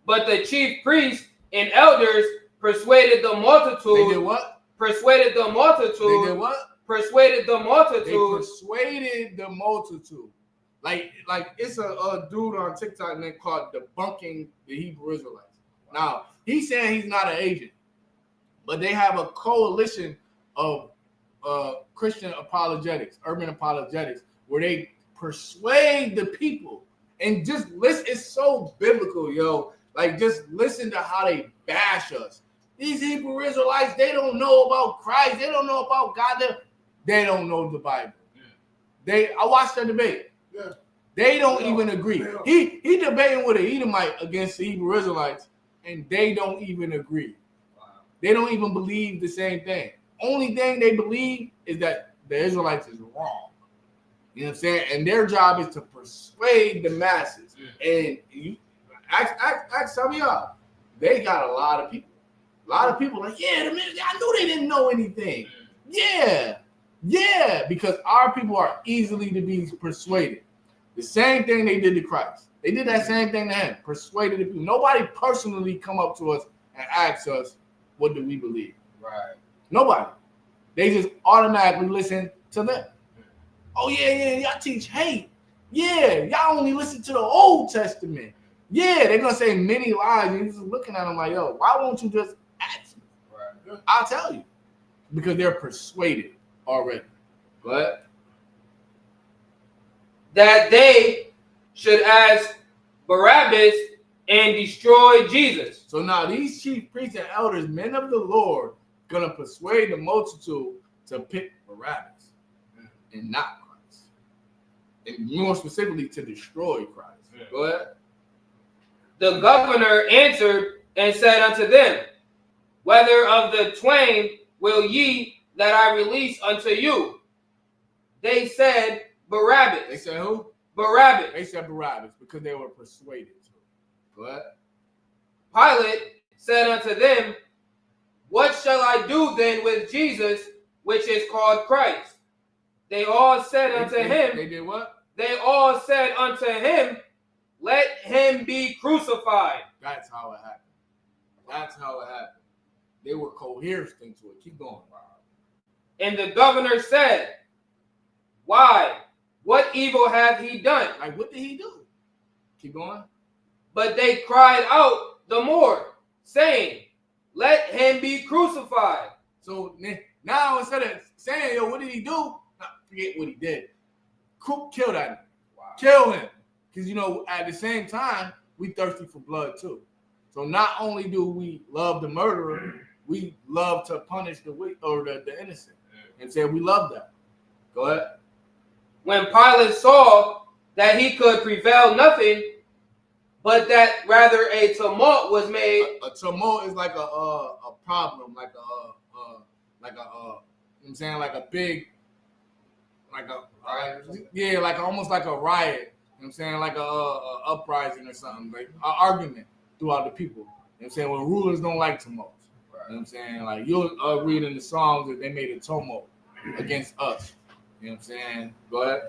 But the chief priests and elders persuaded the multitude. They did what? Persuaded the multitude. They did what? Persuaded the multitude. They persuaded the multitude. Like it's a dude on TikTok named called Debunking the Hebrew Israelites. Now, he's saying he's not an agent, but they have a coalition of Christian apologetics, urban apologetics, where they persuade the people. And just listen, it's so biblical, yo. Like, just listen to how they bash us. These Hebrew Israelites, they don't know about Christ. They don't know about God. They don't know the Bible. I watched that debate. Yeah. They don't even agree. He debating with an Edomite against the Hebrew Israelites, and they don't even agree. Wow. They don't even believe the same thing. Only thing they believe is that the Israelites is wrong. You know what I'm saying? And their job is to persuade the masses. And you ask some of y'all, they got a lot of people. A lot of people like, yeah, I knew they didn't know anything. Yeah, because our people are easily to be persuaded. The same thing they did to Christ. They did that same thing to him, persuaded the people. Nobody personally come up to us and ask us, what do we believe? Right. Nobody. They just automatically listen to them. Oh, yeah, y'all teach hate. Yeah, y'all only listen to the Old Testament. Yeah, they're going to say many lies. And you're just looking at them like, yo, why won't you just ask me? Right. I'll tell you. Because they're persuaded already. Go ahead. That they should ask Barabbas and destroy Jesus. So now these chief priests and elders, men of the Lord, going to persuade the multitude to pick Barabbas and not Christ. and more specifically to destroy Christ. Go ahead. The governor answered and said unto them, whether of the twain will ye that I release unto you? They said, Barabbas. They said who? Barabbas. They said Barabbas because they were persuaded to. Go ahead. Pilate said unto them, what shall I do then with Jesus, which is called Christ? They all said unto him. They did what? They all said unto him, let him be crucified. That's how it happened. That's how it happened. They were coerced into it. Keep going. And the governor said, why? What evil hath he done? Like, what did he do? Keep going. But they cried out the more, saying, let him be crucified. So now instead of saying, yo, what did he do? Forget what he did. Kill that nigga. Wow. Kill him. Because, you know, at the same time, we thirsty for blood too. So not only do we love the murderer, we love to punish the innocent. And say we love that. Go ahead. When Pilate saw that he could prevail nothing, but that rather a tumult was made. A tumult is like a problem, like you know what I'm saying, like a big, like almost like a riot. You know what I'm saying, like a uprising or something, like an argument throughout the people. You know what I'm saying, when rulers don't like tumults. You know what I'm saying, like you'll read in the Psalms that they made a tumult against us. You know what I'm saying? Go ahead.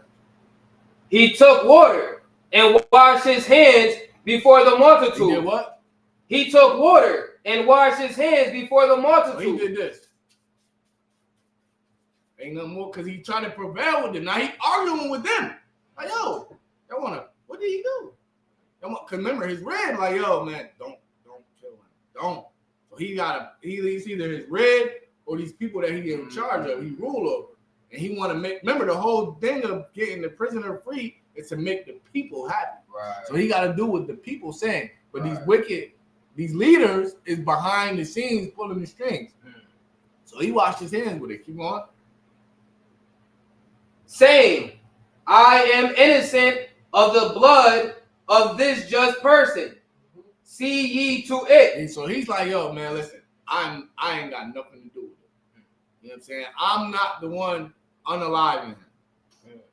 He took water and washed his hands before the multitude. He did what? He took water and washed his hands before the multitude. So he did this. Ain't nothing more because he trying to prevail with them. Now he arguing with them. Like, yo, y'all wanna, what did he do? Cause remember his red, like, yo, man, don't kill him. Don't. So he's either his red or these people that he in charge of, he rule over. And he want to remember the whole thing of getting the prisoner free is to make the people happy. Right. So he got to do what the people saying. But these leaders is behind the scenes pulling the strings. So he washed his hands with it. Keep going. Saying, I am innocent of the blood of this just person. See ye to it. And so he's like, yo, man, listen, I ain't got nothing to do with it. You know what I'm saying? I'm not the one unaliving him.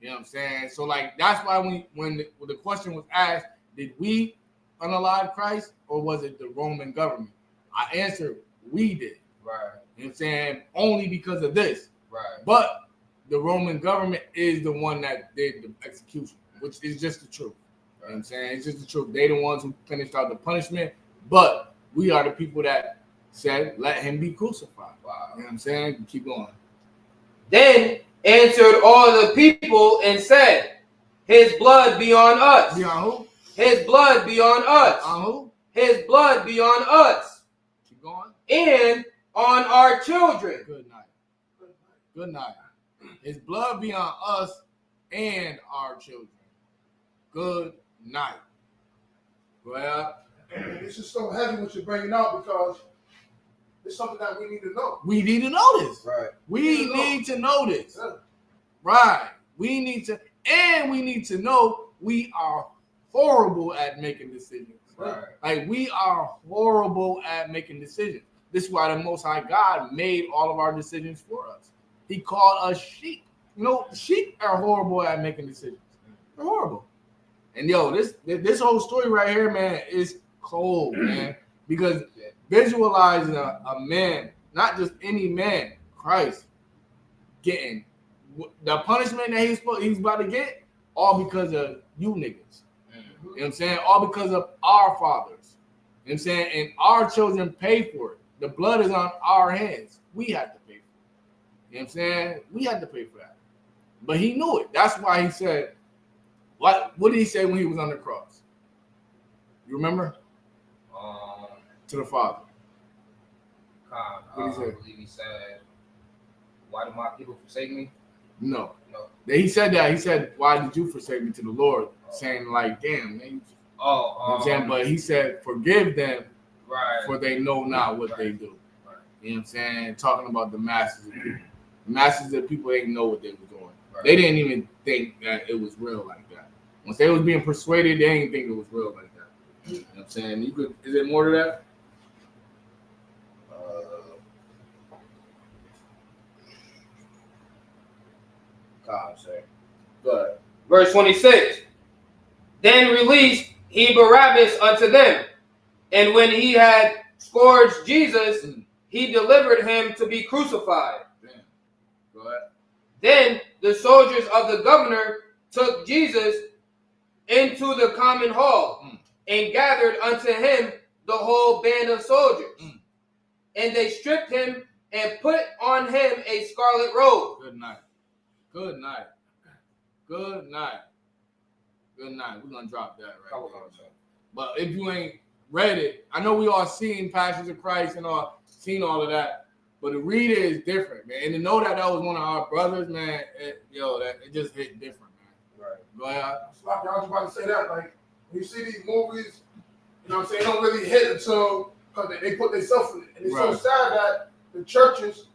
You know what I'm saying? So like that's why when the question was asked, did we unalive Christ or was it the Roman government? I answered, we did. Right. You know what I'm saying? Only because of this. Right. But the Roman government is the one that did the execution, which is just the truth. You know what I'm saying? It's just the truth. They the ones who finished out the punishment, but we are the people that said, let him be crucified. Wow. You know what I'm saying? Keep going. Then answered all the people and said, his blood be on us. Be on who? His blood be on us. On who? His blood be on us. Keep going. And on our children. Good night. Good night. His blood be on us and our children. Good night. Well, this is so heavy what you're bringing out because it's something that we need to know. We need to know this. Right. We need to know this. Yeah. Right. We need to know we are horrible at making decisions. Right. Like we are horrible at making decisions. This is why the Most High God made all of our decisions for us. He called us sheep. You know, sheep are horrible at making decisions. They're horrible. And yo, this whole story right here, man, is cold, man. Because visualizing a man, not just any man, Christ, getting the punishment that he's about to get, all because of you niggas. You know what I'm saying? All because of our fathers. You know what I'm saying? And our children pay for it. The blood is on our hands. We have to pay for it. You know what I'm saying? We had to pay for that. But he knew it. That's why he said, what did he say when he was on the cross? You remember? To the Father. What did he say? I believe he said, why do my people forsake me? No. He said that. He said, why did you forsake me to the Lord? Saying like, damn, man. You know what I'm saying? But he said, forgive them, for they know not what they do. Right. You know what I'm saying? Talking about the masses of people. The masses of people ain't know what they were doing. Right. They didn't even think that it was real like that. Once they was being persuaded, they didn't think it was real like that. You know what I'm saying? Is there more to that? Go ahead. Verse 26. Then released he Barabbas unto them, and when he had scourged Jesus, he delivered him to be crucified. Go ahead. Then the soldiers of the governor took Jesus into the common hall and gathered unto him the whole band of soldiers. And they stripped him and put on him a scarlet robe. Good night. Good night. Good night. Good night. We're going to drop that right there. But if you ain't read it, I know we all seen Passions of Christ and all seen all of that. But to read it is different, man. And to know that was one of our brothers, man, it just hit different, man. Right. Go ahead. I was about to say that. Like, when you see these movies, you know what I'm saying, they don't really hit until because they put themselves in it. And it's so sad that the churches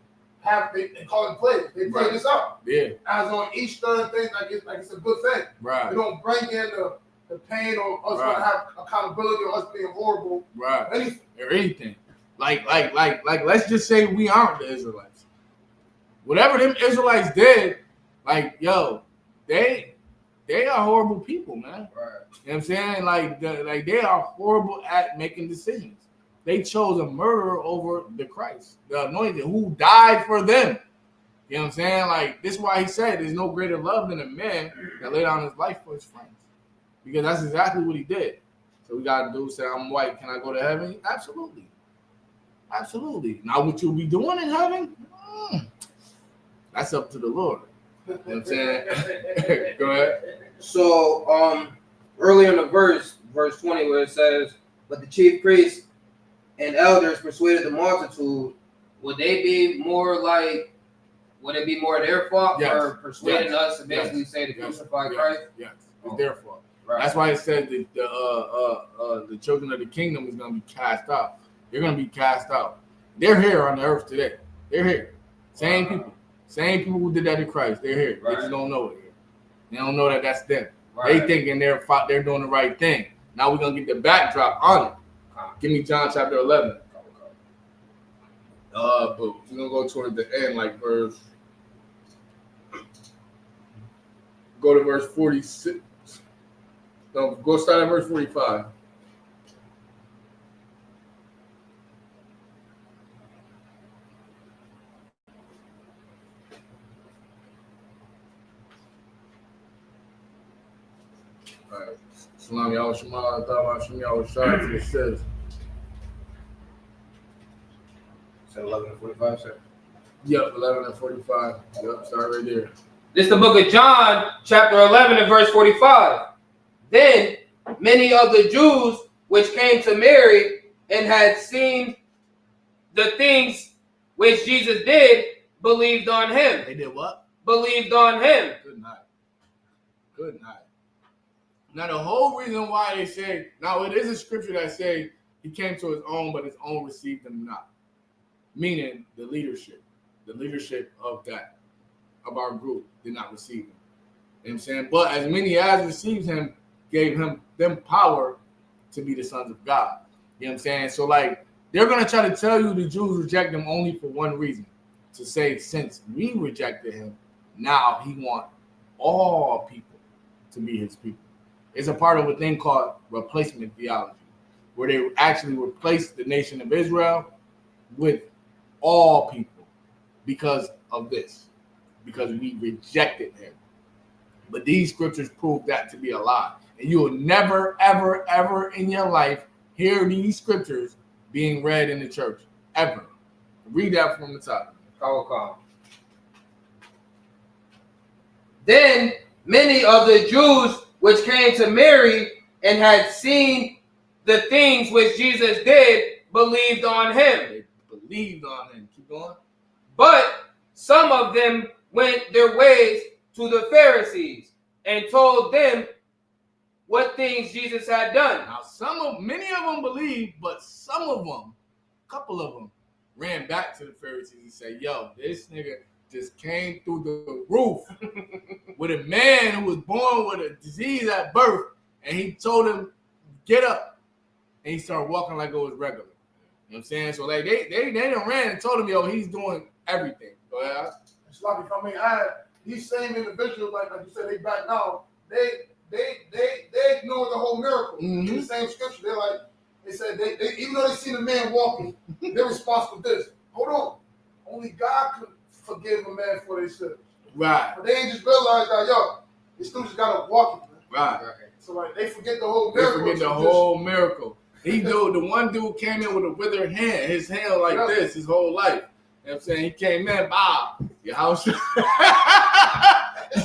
they call it plays. They play this out. Yeah. As on Easter and things like it's a good thing. Right. They don't bring in the pain or us going to have accountability or us being horrible. Right. Or anything. Like, let's just say we aren't the Israelites. Whatever them Israelites did, like, yo, they are horrible people, man. Right. You know what I'm saying? Like they are horrible at making decisions. They chose a murderer over the Christ, the anointed, who died for them. You know what I'm saying? Like, this is why he said there's no greater love than a man that laid down his life for his friends. Because that's exactly what he did. So we got to do say, I'm white, can I go to heaven? Absolutely. Absolutely. Now, what you'll be doing in heaven, that's up to the Lord. You know what I'm saying? Go ahead. So, earlier in the verse 20, where it says, but the chief priests and elders persuaded the multitude, would it be more their fault for persuading us to basically say to crucify Christ? Yes, it's their fault. Right. That's why it says that the children of the kingdom is going to be cast out. They're going to be cast out. They're here on the earth today. They're here. Same people. Same people who did that to Christ. They're here. Right. They just don't know it. They don't know that that's them. Right. They thinking they're doing the right thing. Now we're going to get the backdrop on it. Give me John chapter 11. But we're going to go toward the end, like go to verse 46. No, go start at verse 45. All right. Salam Yahweh Shema, Hashem Yahweh Shai, it says. 11 and 45, sir? Yep, 11 and 45. Yep, start right there. This is the book of John, chapter 11 and verse 45. Then many of the Jews which came to Mary and had seen the things which Jesus did believed on him. They did what? Believed on him. Good night. Good night. Now the whole reason why they say, now it is a scripture that say he came to his own, but his own received him not. Meaning the leadership of our group did not receive him. You know what I'm saying? But as many as received him, gave them power to be the sons of God. You know what I'm saying? So like they're gonna try to tell you the Jews reject him only for one reason. To say since we rejected him, now he wants all people to be his people. It's a part of a thing called replacement theology, where they actually replaced the nation of Israel with all people because of this, because we rejected him. But these scriptures prove that to be a lie. And you will never, ever, ever in your life hear these scriptures being read in the church. Ever. Read that from the top. Then many of the Jews which came to Mary and had seen the things which Jesus did believed on him. They believed on him. Keep going. But some of them went their ways to the Pharisees and told them what things Jesus had done. Now many of them believed, but some of them, a couple of them, ran back to the Pharisees and said, yo, this nigga just came through the roof with a man who was born with a disease at birth, and he told him, get up. And he started walking like it was regular. You know what I'm saying? So like they done ran and told him, yo, he's doing everything. Go ahead. It's like, if I may add, these same individuals, like you said, they back now, they ignore the whole miracle. In the same scripture, they said they even though they seen a man walking, their response was this: hold on, only God could forgive a man for their sins. Right. But they ain't just realized that, yo, this dude just got up walking. Right. So like they forget the whole miracle. They forget the whole miracle. The one dude came in with a withered hand, his hand like this his whole life. You know what I'm saying? He came in, Bob, your house shot.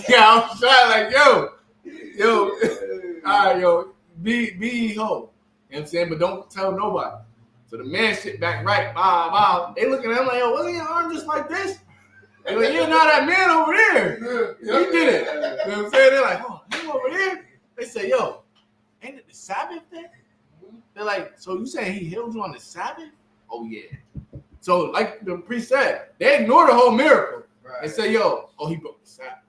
Your house shot like, yo, all right, yo, be whole. You know what I'm saying? But don't tell nobody. So the man sit back right, Bob. They looking at him like, yo, wasn't your arm just like this? They're like, yeah, now that man over there. He did it. You know what I'm saying? They're like, oh, him over there? They say, yo, ain't it the Sabbath day? They're like, so you saying he healed you on the Sabbath? Oh, yeah. So like the priest said, they ignore the whole miracle. Right. They say, yo, oh, he broke the Sabbath.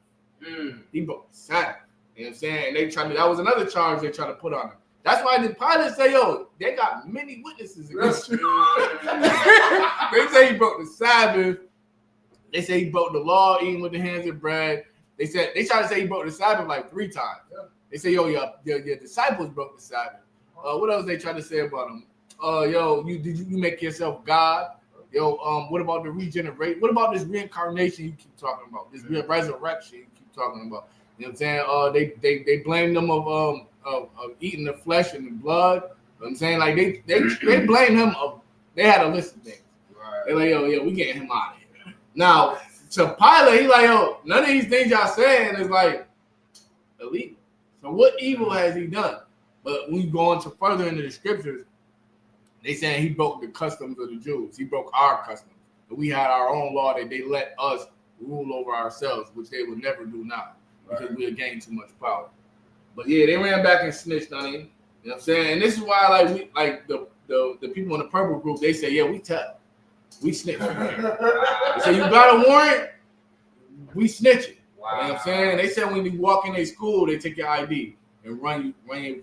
He broke the Sabbath. You know what I'm saying? And they tried to, that was another charge they tried to put on him. That's why the Pilate say, yo, they got many witnesses against you. They say he broke the Sabbath. They say he broke the law, eating with the hands of bread. They tried to say he broke the Sabbath like 3 times. Yeah. They say, yo, your disciples broke the Sabbath. What else they try to say about him? Yo, you make yourself God? Yo, what about the regeneration? What about this reincarnation you keep talking about? This resurrection you keep talking about? You know what I'm saying? They blame them of eating the flesh and the blood. You know what I'm saying? Like they blame him of, they had a list of things. Right. They're like, yo, we getting him out of here. Now, to Pilate, he like, yo, none of these things y'all saying is like illegal. So what evil has he done? But when you go into further into the scriptures, they saying he broke the customs of the Jews. He broke our customs. And we had our own law that they let us rule over ourselves, which they would never do now because we had gained too much power. But yeah, they ran back and snitched on him. You know what I'm saying? And this is why the people in the purple group, they say, yeah, we tough. We snitch. They say, you got a warrant? We snitch it. Wow. You know what I'm saying? They said when you walk in a school, they take your ID and run you for any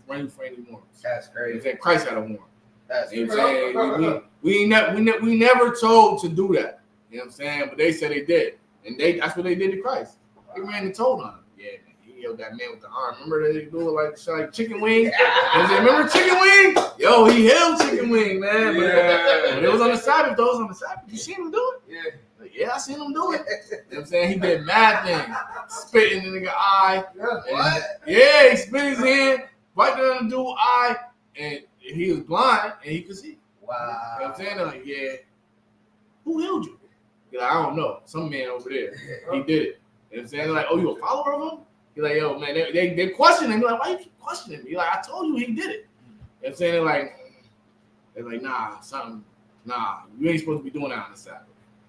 warrants. That's crazy. They said Christ had a warrant. That's you know what I'm saying? We never told to do that. You know what I'm saying? But they said they did. And that's what they did to Christ. They ran and told on him. Yeah, man. He healed that man with the arm. Remember they do it like chicken wing? Remember chicken wing? Yo, he healed chicken wing, man. But it was on the Sabbath, though. It was on the Sabbath. You seen him do it? Yeah. Yeah, I seen him do it. You know what I'm saying? He did mad things. Spit in the nigga eye. What? Yeah, he spit his hand right there in the dude's eye. And he was blind and he could see. Wow. You know what I'm saying? They're like, yeah. Who healed you? He's like, I don't know. Some man over there. He did it. You know what I'm saying? They're like, oh, you a follower of him? He's like, yo, man, they question him. He's like, why you keep questioning me? He's like, I told you he did it. You know what I'm saying? They're like, nah, you ain't supposed to be doing that on the Sabbath.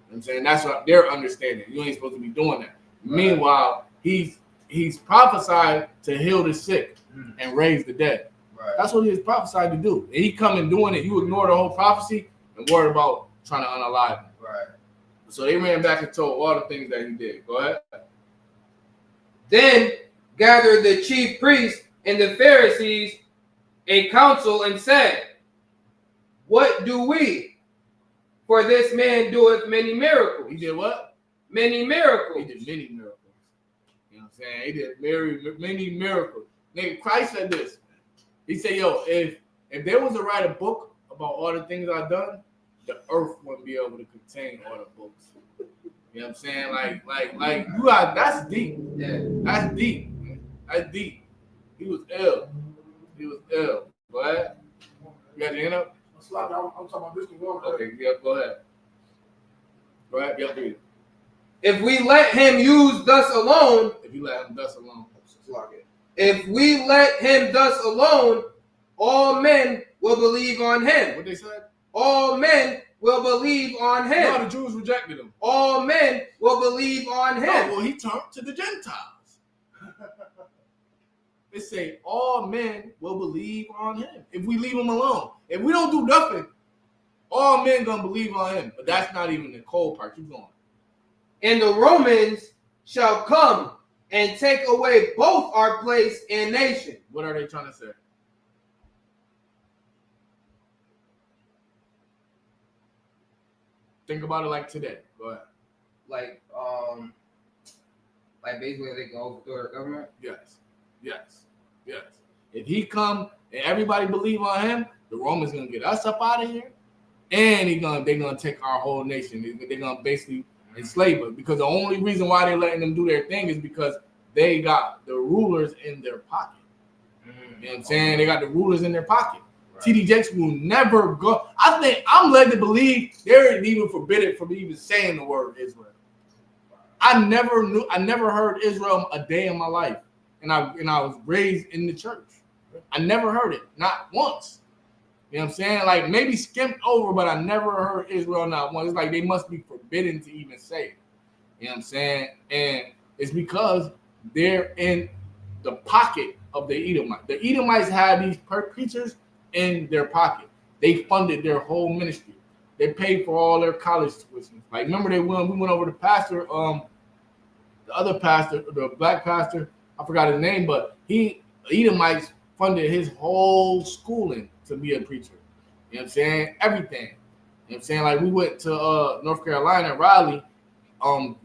You know what I'm saying? That's what they're understanding. You ain't supposed to be doing that. Right. Meanwhile, he's prophesied to heal the sick and raise the dead. Right. That's what he was prophesied to do. And he come and doing it. You ignore the whole prophecy and worry about trying to unalive him. Right. So they ran back and told all the things that he did. Go ahead. Then gathered the chief priests and the Pharisees a council and said, what do we? For this man doeth many miracles. He did what? Many miracles. He did many miracles. You know what I'm saying? He did many miracles. Nigga, Christ said this. He said, yo, if there was to write a book about all the things I've done, the earth wouldn't be able to contain all the books. You know what I'm saying? Like you got, that's deep. Yeah. That's deep. Man. That's deep. He was ill. Go ahead. You got your hand up? I'm talking about this one. Okay, yeah, go ahead. Go ahead, yeah, please. If we let him use thus alone. If you let him thus alone. If we let him thus alone, all men will believe on him. What they said? All men will believe on him. No, the Jews rejected him. All men will believe on him. No, well, he turned to the Gentiles. It say all men will believe on him if we leave him alone. If we don't do nothing, all men gonna believe on him. But that's not even the cold part. Keep going. and the Romans shall come and take away both our place and nation. What are they trying to say? Think about it like today. Go ahead. Like basically they can overthrow the government. Yes. If he come and everybody believe on him, the Romans gonna get us up out of here, and they're gonna take our whole nation. They're gonna basically enslave us, because the only reason why they're letting them do their thing is because they got the rulers in their pocket. You know what I'm saying? They got the rulers in their pocket. Right. TD Jakes will never go. I think I'm led to believe they're even forbidden from even saying the word Israel. I never heard Israel a day in my life, and I was raised in the church. I never heard it, not once. You know what I'm saying? Like maybe skimmed over, but I never heard Israel not once. It's like they must be forbidden to even say it. You know what I'm saying? And it's because they're in the pocket of the Edomites. The Edomites had these preachers in their pocket. They funded their whole ministry. They paid for all their college tuitions. Like remember we went over to pastor, the other pastor, the black pastor, I forgot his name, but Edomites funded his whole schooling to be a preacher. You know what I'm saying? Everything. You know what I'm saying? Like we went to North Carolina, Raleigh.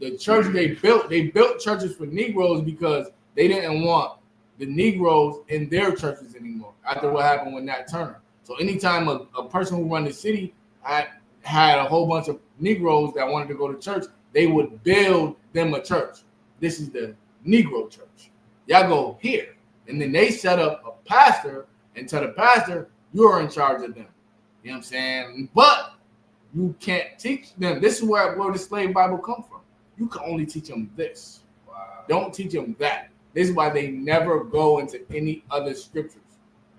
The church they built churches for Negroes because they didn't want the Negroes in their churches anymore after what happened with Nat Turner. So anytime a person who run the city had a whole bunch of Negroes that wanted to go to church, they would build them a church. This is the Negro church. Y'all go here. And then they set up a pastor and tell the pastor, you're in charge of them. You know what I'm saying? But you can't teach them. This is where the slave Bible come from. You can only teach them this. Wow. Don't teach them that. This is why they never go into any other scriptures.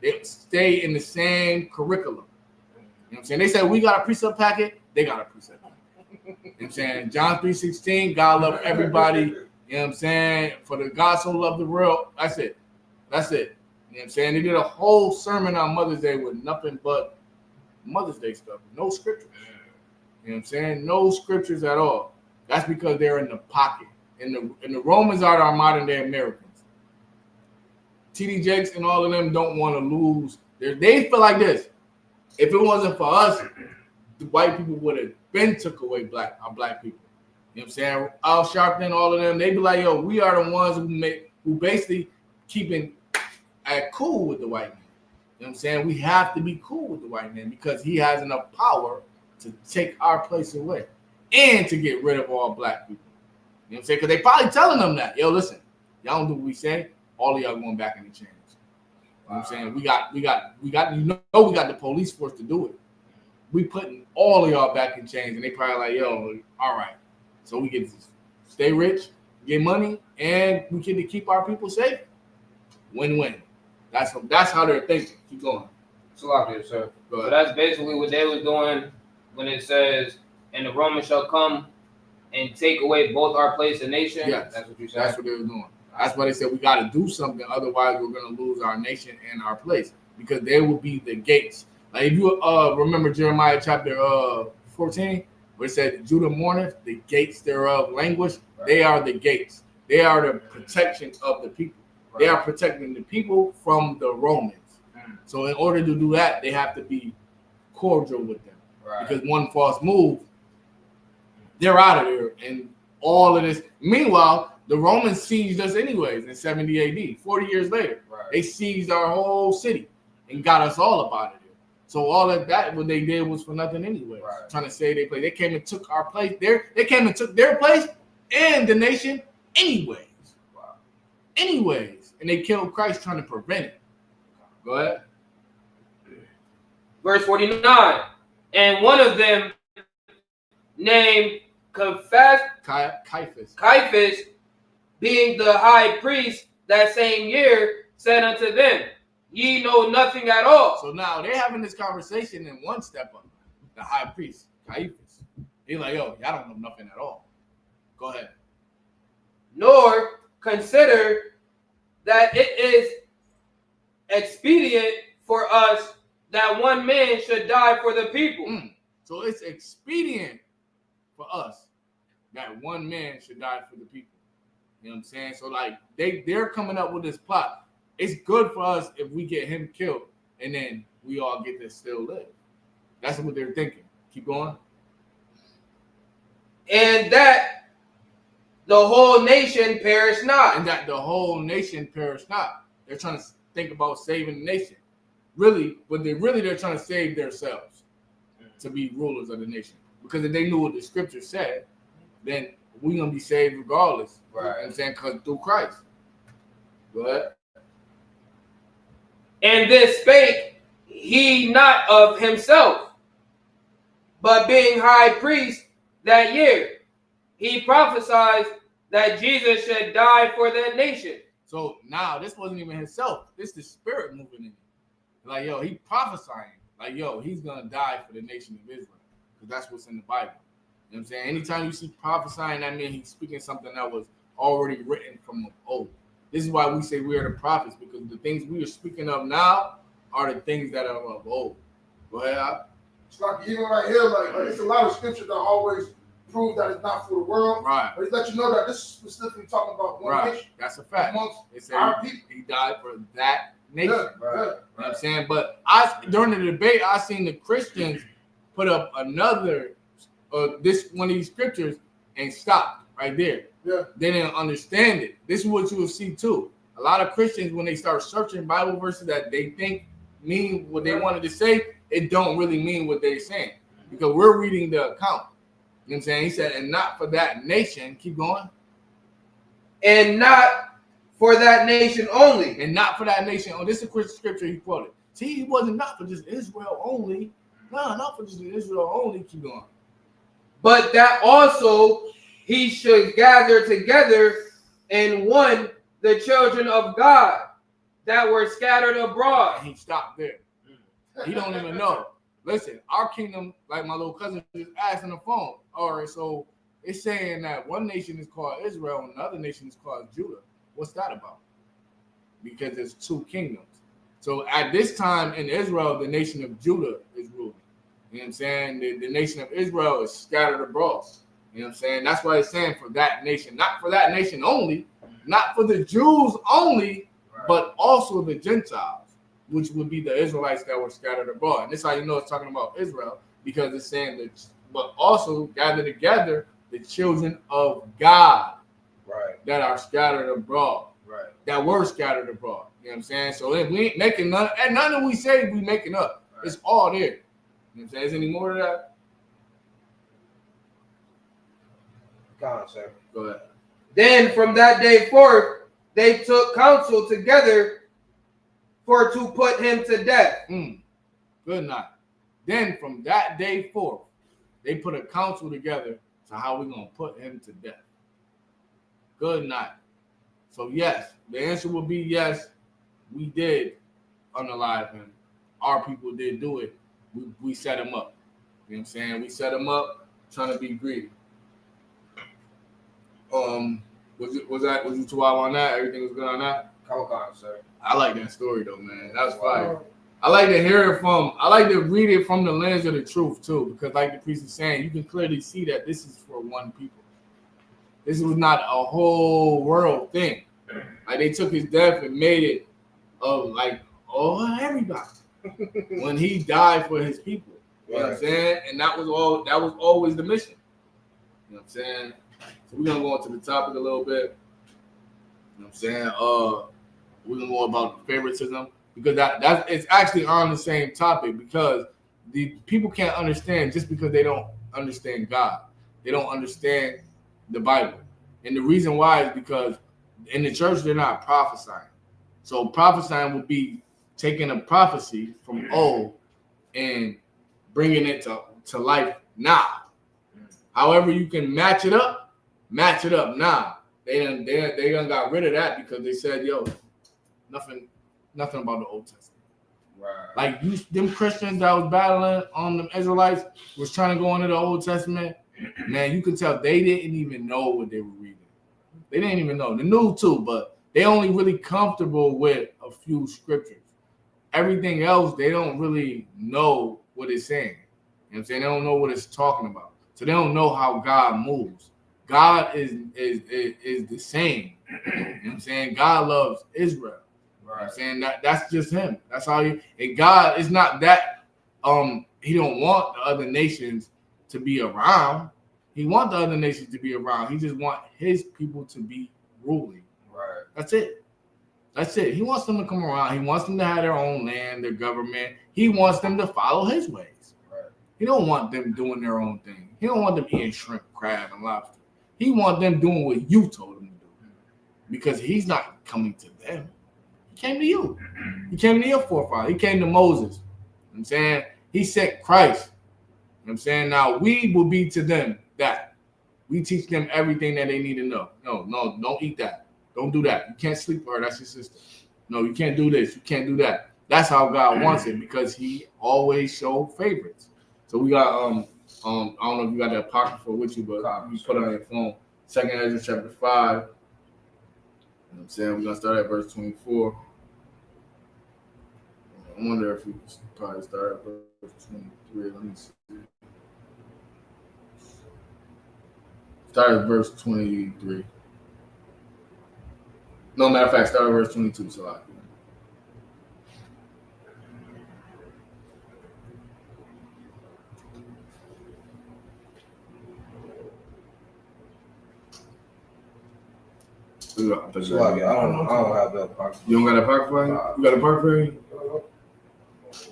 They stay in the same curriculum. You know what I'm saying? They said, we got a precept packet. They got a precept packet. You know what I'm saying? John 3:16, God love everybody. You know what I'm saying? For the God so loved the world. That's it. You know what I'm saying? They did a whole sermon on Mother's Day with nothing but Mother's Day stuff. No scriptures. You know what I'm saying? No scriptures at all. That's because they're in the pocket. And the Romans are our modern day Americans. TD Jakes and all of them don't want to lose. They feel like this. If it wasn't for us, the white people would have been took away our black people. You know what I'm saying? Al Sharpton, all of them, they be like, yo, we are the ones who basically keeping cool with the white man. You know what I'm saying? We have to be cool with the white man because he has enough power to take our place away and to get rid of all black people. You know what I'm saying? Because they probably telling them that. Yo, listen, y'all don't do what we say. All of y'all going back in the chains. You know what I'm saying? We got we got the police force to do it. We putting all of y'all back in chains, and they probably like, yo, all right. So we get to stay rich, get money, and we get to keep our people safe. Win-win. That's how they're thinking. Keep going. It's a lot there, sir. So that's basically what they was doing when it says, and the Romans shall come and take away both our place and nation. Yes. That's what you said. That's what they were doing. That's why they said we got to do something. Otherwise, we're going to lose our nation and our place because they will be the gates. Like if you remember Jeremiah chapter 14, where it said, Judah mourneth, the gates thereof languish. Right. They are the gates. They are the protection of the people. Right. They are protecting the people from the Romans. So in order to do that, they have to be cordial with them. Right. Because one false move, they're out of there. And all of this. Meanwhile, the Romans sieged us anyways in 70 AD, 40 years later. Right. They seized our whole city and got us all up out of there. So all of that, what they did was for nothing anyway. Right. Trying to say they played. They came and took our place. They came and took their place and the nation anyways. Wow. Anyways. And they killed Christ trying to prevent it. Go ahead. Verse 49. And one of them named Caiaphas, being the high priest that same year, said unto them, ye know nothing at all. So now they're having this conversation in one step up. The high priest, Caiaphas. He's like, yo, y'all don't know nothing at all. Go ahead. Nor consider that it is expedient for us that one man should die for the people. So it's expedient for us that one man should die for the people. You know what I'm saying? So like they're coming up with this plot. It's good for us if we get him killed and then we all get to still live. That's what they're thinking. Keep going. And that the whole nation perish not. And that the whole nation perish not. They're trying to think about saving the nation. Really, but they're trying to save themselves to be rulers of the nation. Because if they knew what the scripture said, then we're gonna be saved regardless. Right. You know what I'm saying? Because through Christ. Go ahead. And this spake he not of himself, but being high priest that year, he prophesied that Jesus should die for the nation. So now this wasn't even himself. This is the spirit moving in him. Like, yo, he prophesying. Like, yo, he's gonna die for the nation of Israel. Because that's what's in the Bible. You know what I'm saying? Anytime you see prophesying, that means he's speaking something that was already written from old. This is why we say we are the prophets, because the things we are speaking of now are the things that are of old. Go ahead, Al. It's like even right here, like it's a lot of scripture that always prove that it's not for the world. Right. But it let you know that this is specifically talking about one Right. nation. That's a fact. Amongst It said our people. he died for that nation. Yeah, You know yeah. what I'm saying? But during the debate, I seen the Christians put up another this one of these scriptures and stopped right there. Yeah. They didn't understand it. This is what you will see too. A lot of Christians, when they start searching Bible verses that they think mean what they wanted to say, it don't really mean what they're saying. Because we're reading the account. You know what I'm saying? He said, and not for that nation. Keep going. And not for that nation only. And not for that nation. Oh, this is a scripture he quoted. See, he wasn't not for just Israel only. No, not for just Israel only. Keep going. But that also he should gather together in one the children of God that were scattered abroad. And he stopped there. He don't even know. Listen, our kingdom, like my little cousin just asked on the phone. All right, so it's saying that one nation is called Israel and the other nation is called Judah. What's that about? Because there's two kingdoms. So at this time in Israel, the nation of Judah is ruling. You know what I'm saying? The nation of Israel is scattered abroad. You know what I'm saying? That's why it's saying for that nation, not for that nation only, not for the Jews only, but also the Gentiles, which would be the Israelites that were scattered abroad. And this is how you know it's talking about Israel, because it's saying that, but also gather together the children of God that are scattered abroad, that were scattered abroad. You know what I'm saying? So if we ain't making none, and none that we say we making up, it's all there. You know what I'm saying? Is any more to that? Go on, sir. Go ahead. Then from that day forth, they took counsel together for to put him to death. Good night. Then from that day forth, they put a council together to how we're going to put him to death. Good night. So yes, the answer will be yes, we did unalive him. Our people did do it. We set him up. You know what I'm saying? We set him up trying to be greedy. Was you too out on that? Everything was good on that? Come on, sir. I like that story though, man. That was fire. I like to hear it from, I like to read it from the lens of the truth too, because like the priest is saying, you can clearly see that this is for one people. This was not a whole world thing. Like they took his death and made it of like, oh, everybody. When he died for his people. You know what I'm saying? And that was always the mission. You know what I'm saying? So we're gonna go into the topic a little bit. You know what I'm saying? We're gonna go about favoritism, because that's it's actually on the same topic, because the people can't understand just because they don't understand God. They don't understand the Bible. And the reason why is because in the church they're not prophesying. So prophesying would be taking a prophecy from old and bringing it to life now. However you can match it up now. They done got rid of that because they said, yo, nothing about the Old Testament. Right. Like them Christians that was battling on them Israelites was trying to go into the Old Testament. Man, you could tell they didn't even know what they were reading. They didn't even know. They knew too, but they only really comfortable with a few scriptures. Everything else, they don't really know what it's saying. You know what I'm saying? They don't know what it's talking about. So they don't know how God moves. God is the same. You know what I'm saying? God loves Israel. Right. I'm saying that's just him. That's how he, and God is not that he don't want the other nations to be around. He wants the other nations to be around. He just wants his people to be ruling. Right. That's it. That's it. He wants them to come around. He wants them to have their own land, their government. He wants them to follow his ways. Right. He don't want them doing their own thing. He don't want them eating shrimp, crab, and lobster. He wants them doing what you told him to do. Because he's not coming to them. He came to you. He came to your forefather. He came to Moses. You know what I'm saying? He sent Christ. You know what I'm saying? Now we will be to them that. We teach them everything that they need to know. No, don't eat that. Don't do that. You can't sleep with her. That's your sister. No, you can't do this. You can't do that. That's how God wants it because he always showed favorites. So we got I don't know if you got the apocrypha with you, but you put it on your phone. 2nd Ezra chapter 5. You know what I'm saying? We're gonna start at verse 24. I wonder if we can probably start at verse 23. Let me see. Start at verse 23. No, matter of fact, start at verse 22. So I can. I don't have the apocrypha. You don't got a apocrypha? You got a apocrypha?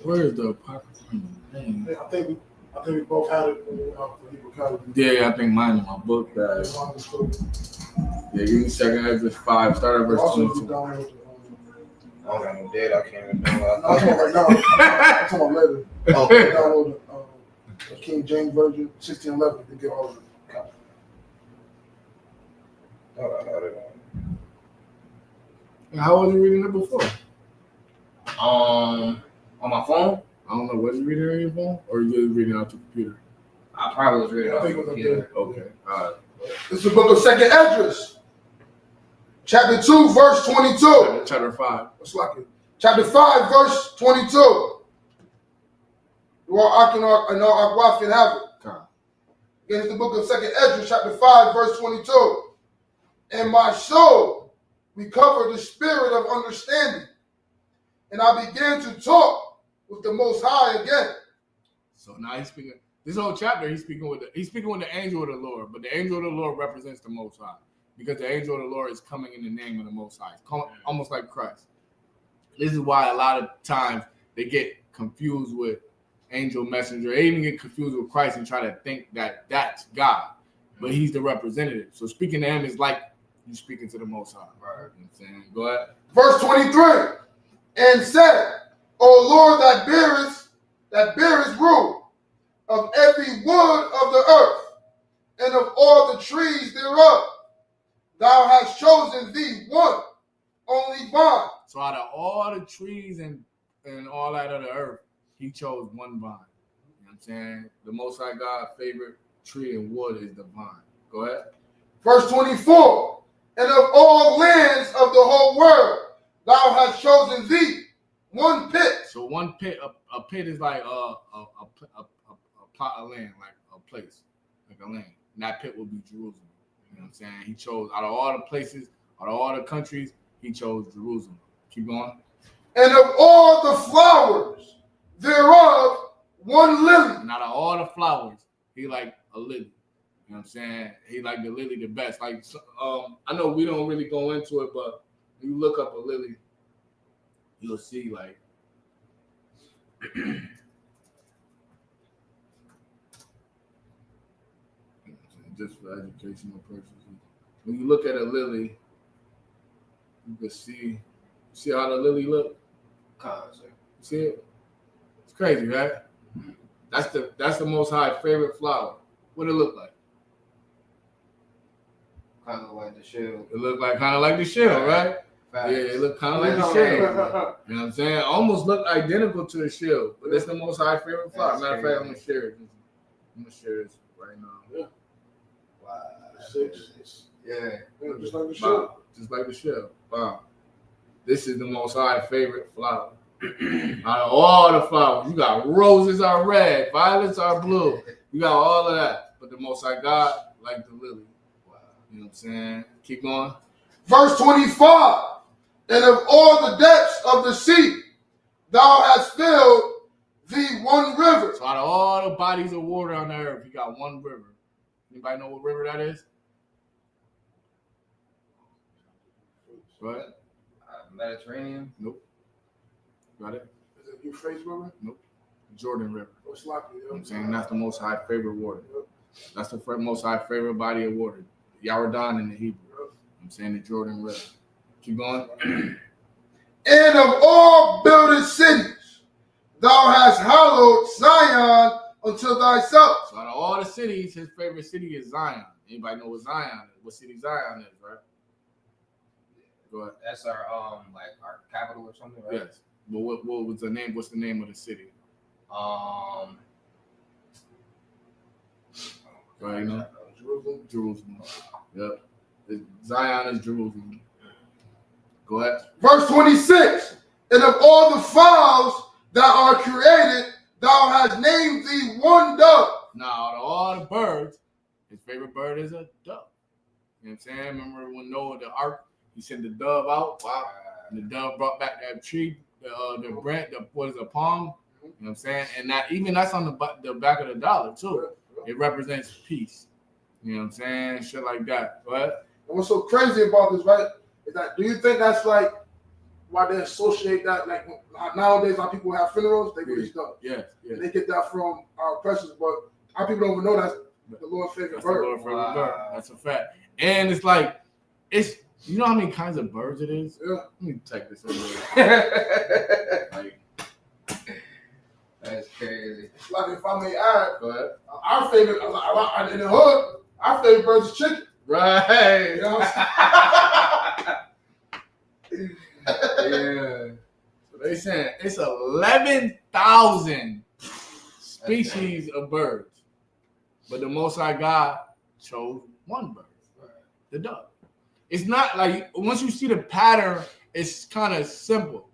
Where is the apocrypha? I think we both had it. Yeah, I think mine in my book bag. Yeah, give me 2nd Ezra 5. Start at verse 22. I don't got no data. I can't even download. I'm talking right now. I'm talking later. Okay. Download the King James Version 1611 to get all of it. How was you reading it before? On my phone? I don't know. Was you reading it on your phone? Or you was reading it off the computer? I probably was reading it off the computer. Okay. All right. This is the book of 2nd Esdras. Chapter 2, verse 22. Chapter 5. What's like it? Chapter 5, verse 22. You are Akinar and Akwaf and have it. Again, it's the book of 2nd Esdras, chapter 5, verse 22. And my soul recovered the spirit of understanding, and I began to talk with the Most High again. So now he's speaking. This whole chapter, he's speaking with the angel of the Lord, but the angel of the Lord represents the Most High because the angel of the Lord is coming in the name of the Most High. It's almost like Christ. This is why a lot of times they get confused with angel messenger. They even get confused with Christ and try to think that that's God, but he's the representative. So speaking to him is like you speaking to the Most High. Right. You know what I'm saying? Go ahead. Verse 23. And said, O Lord, that bearest rule of every wood of the earth, and of all the trees thereof, thou hast chosen thee one only vine. So out of all the trees and all that of the earth, he chose one vine. You know what I'm saying? The Most High God's favorite tree and wood is the vine. Go ahead. Verse 24. And of all lands of the whole world, thou hast chosen thee one pit. So one pit, a pit is like a plot of land, like a place, like a land. And that pit will be Jerusalem. You know what I'm saying? He chose out of all the places, out of all the countries, he chose Jerusalem. Keep going. And of all the flowers thereof, one lily. And out of all the flowers, he like a lily. You know what I'm saying? He like the lily the best. Like I know we don't really go into it, but when you look up a lily, you'll see like just for educational purposes. When you look at a lily, you can see how the lily look. See it? It's crazy, right? That's the Most High favorite flower. What it look like? Kind of like the shield. It looked like kind of like the shield, right? Facts. Yeah, it looked kind of like the shield. You know what I'm saying? Almost looked identical to the shield, but it's the Most High favorite flower. Matter of fact, I'm gonna share it. I'm gonna share this right now. Yeah. Wow. Yeah, just like the shield. Wow. Just like the shield. Wow. This is the Most High favorite flower. Out of all the flowers, you got roses are red, violets are blue. You got all of that, but the Most High God like the lily. You know what I'm saying? Keep going. Verse 25. And of all the depths of the sea, thou hast filled thee one river. So out of all the bodies of water on the earth, you got one river. Anybody know what river that is? What? Mediterranean. Nope. Got it? Is it Euphrates River? Nope. Jordan River. What's likely? You know what I'm saying? That's the most high favorite water. That's the most high favorite body of water. Yardan in the Hebrew. I'm saying the Jordan River. Keep going. And of all builded cities, thou hast hallowed Zion unto thyself. So out of all the cities, his favorite city is Zion. Anybody know what Zion is? What city Zion is, right? Go ahead. That's our like our capital or something, right? Yes. But what was the name? What's the name of the city? Go ahead, you know? Jerusalem. Yep. Zion is Jerusalem. Go ahead. Verse 26. And of all the fowls that are created, thou hast named thee one dove. Now, out of all the birds, his favorite bird is a dove. You know what I'm saying? Remember when Noah, the ark, he sent the dove out? Wow. And the dove brought back that tree, the branch, what is a palm? You know what I'm saying? And that's on the back of the dollar, too. It represents peace. You know what I'm saying? Shit like that. But and what's so crazy about this, right, is that do you think that's like why they associate that, like nowadays how people have funerals, they do this stuff. Yes. And they get that from our oppressors, but our people don't even know that's the Lord's favorite bird. The Lord's favorite bird. That's a fact. And it's like, you know how many kinds of birds it is? Yeah. Let me take this over. Like, That's crazy. Like if I may add, go ahead. Our favorite in the hood, our favorite bird is chicken. Right. You know what I'm saying? Yeah. So they saying it's 11,000 species of birds, but the Most High God chose one bird, the dove. It's not like once you see the pattern, it's kind of simple.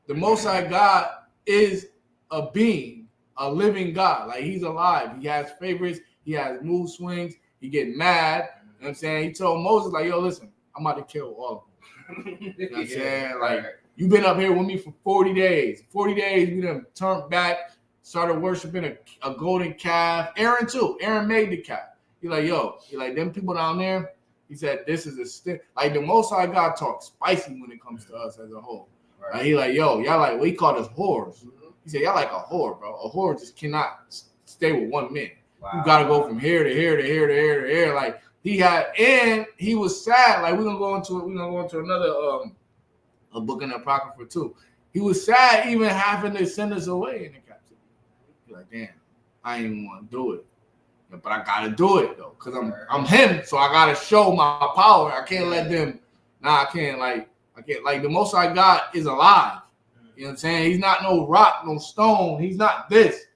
The Most High God is a being, a living God. Like he's alive. He has favorites. He has mood swings. He get mad. You know what I'm saying? He told Moses, like, yo, listen, I'm about to kill all of them. You know what I'm saying? Like, you've been up here with me for 40 days. 40 days, we done turned back, started worshiping a golden calf. Aaron, too. Aaron made the calf. He's like, yo, them people down there, he said, this is a stick. Like, the Most High God talks spicy when it comes to us as a whole. Right. Like, he like, yo, y'all like, we call us whores. He said, y'all like a whore, bro. A whore just cannot stay with one man. Wow. You got to go from here to here to here to here to here. Like, he was sad. Like, we're gonna go into another a book in the Apocrypha too. He was sad even having to send us away in the captivity. He's like, damn, I ain't want to do it. But I gotta do it though, because I'm him, so I gotta show my power. I can't let them, I can't like the Most High God is alive. You know what I'm saying? He's not no rock, no stone. He's not this.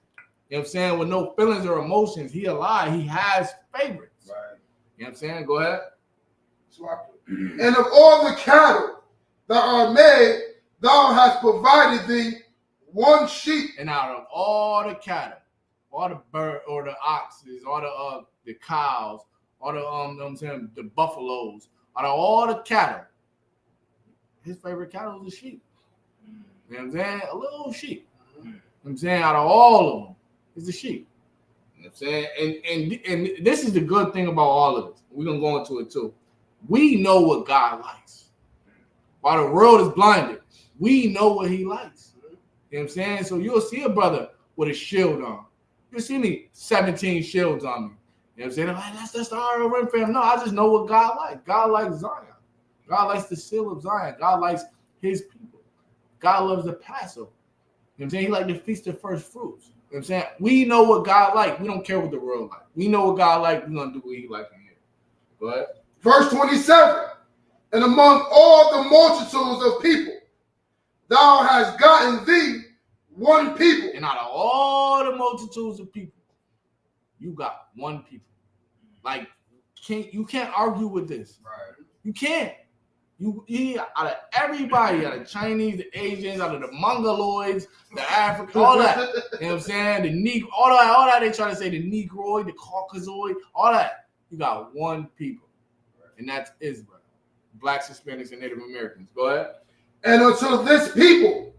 You know what I'm saying? With no feelings or emotions. He alive. He has favorites. Right. You know what I'm saying? Go ahead. And of all the cattle that are made, thou hast provided thee one sheep. And out of all the cattle, all the bird or the oxes, all the cows, all the you know what I'm saying, the buffaloes, out of all the cattle, his favorite cattle is a sheep. You know what I'm saying? A little sheep. You know what I'm saying? Out of all of them, it's a sheep. You know what I'm saying? And this is the good thing about all of this. We're gonna go into it too. We know what God likes. While the world is blinded, we know what he likes. You know what I'm saying? So you'll see a brother with a shield on. You'll see me 17 shields on me. You know what I'm saying? Like, that's the RLM fam. No, I just know what God likes. God likes Zion. God likes the seal of Zion. God likes his people. God loves the Passover. You know what I'm saying? He likes the feast of first fruits. You know what I'm saying? We know what God likes. We don't care what the world likes. We know what God likes. We're going to do what he likes in here. Go ahead. Verse 27. And among all the multitudes of people, thou hast gotten thee one people. And out of all the multitudes of people, you got one people. Like, you can't argue with this. Right. You can't. Out of everybody, out of Chinese, the Asians, out of the Mongoloids, the Africans, all that. You know what I'm saying? The all that they try to say, the Negroid, the Caucasoid, all that. You got one people. and that's Israel. Blacks, Hispanics, and Native Americans. Go ahead. And unto this people,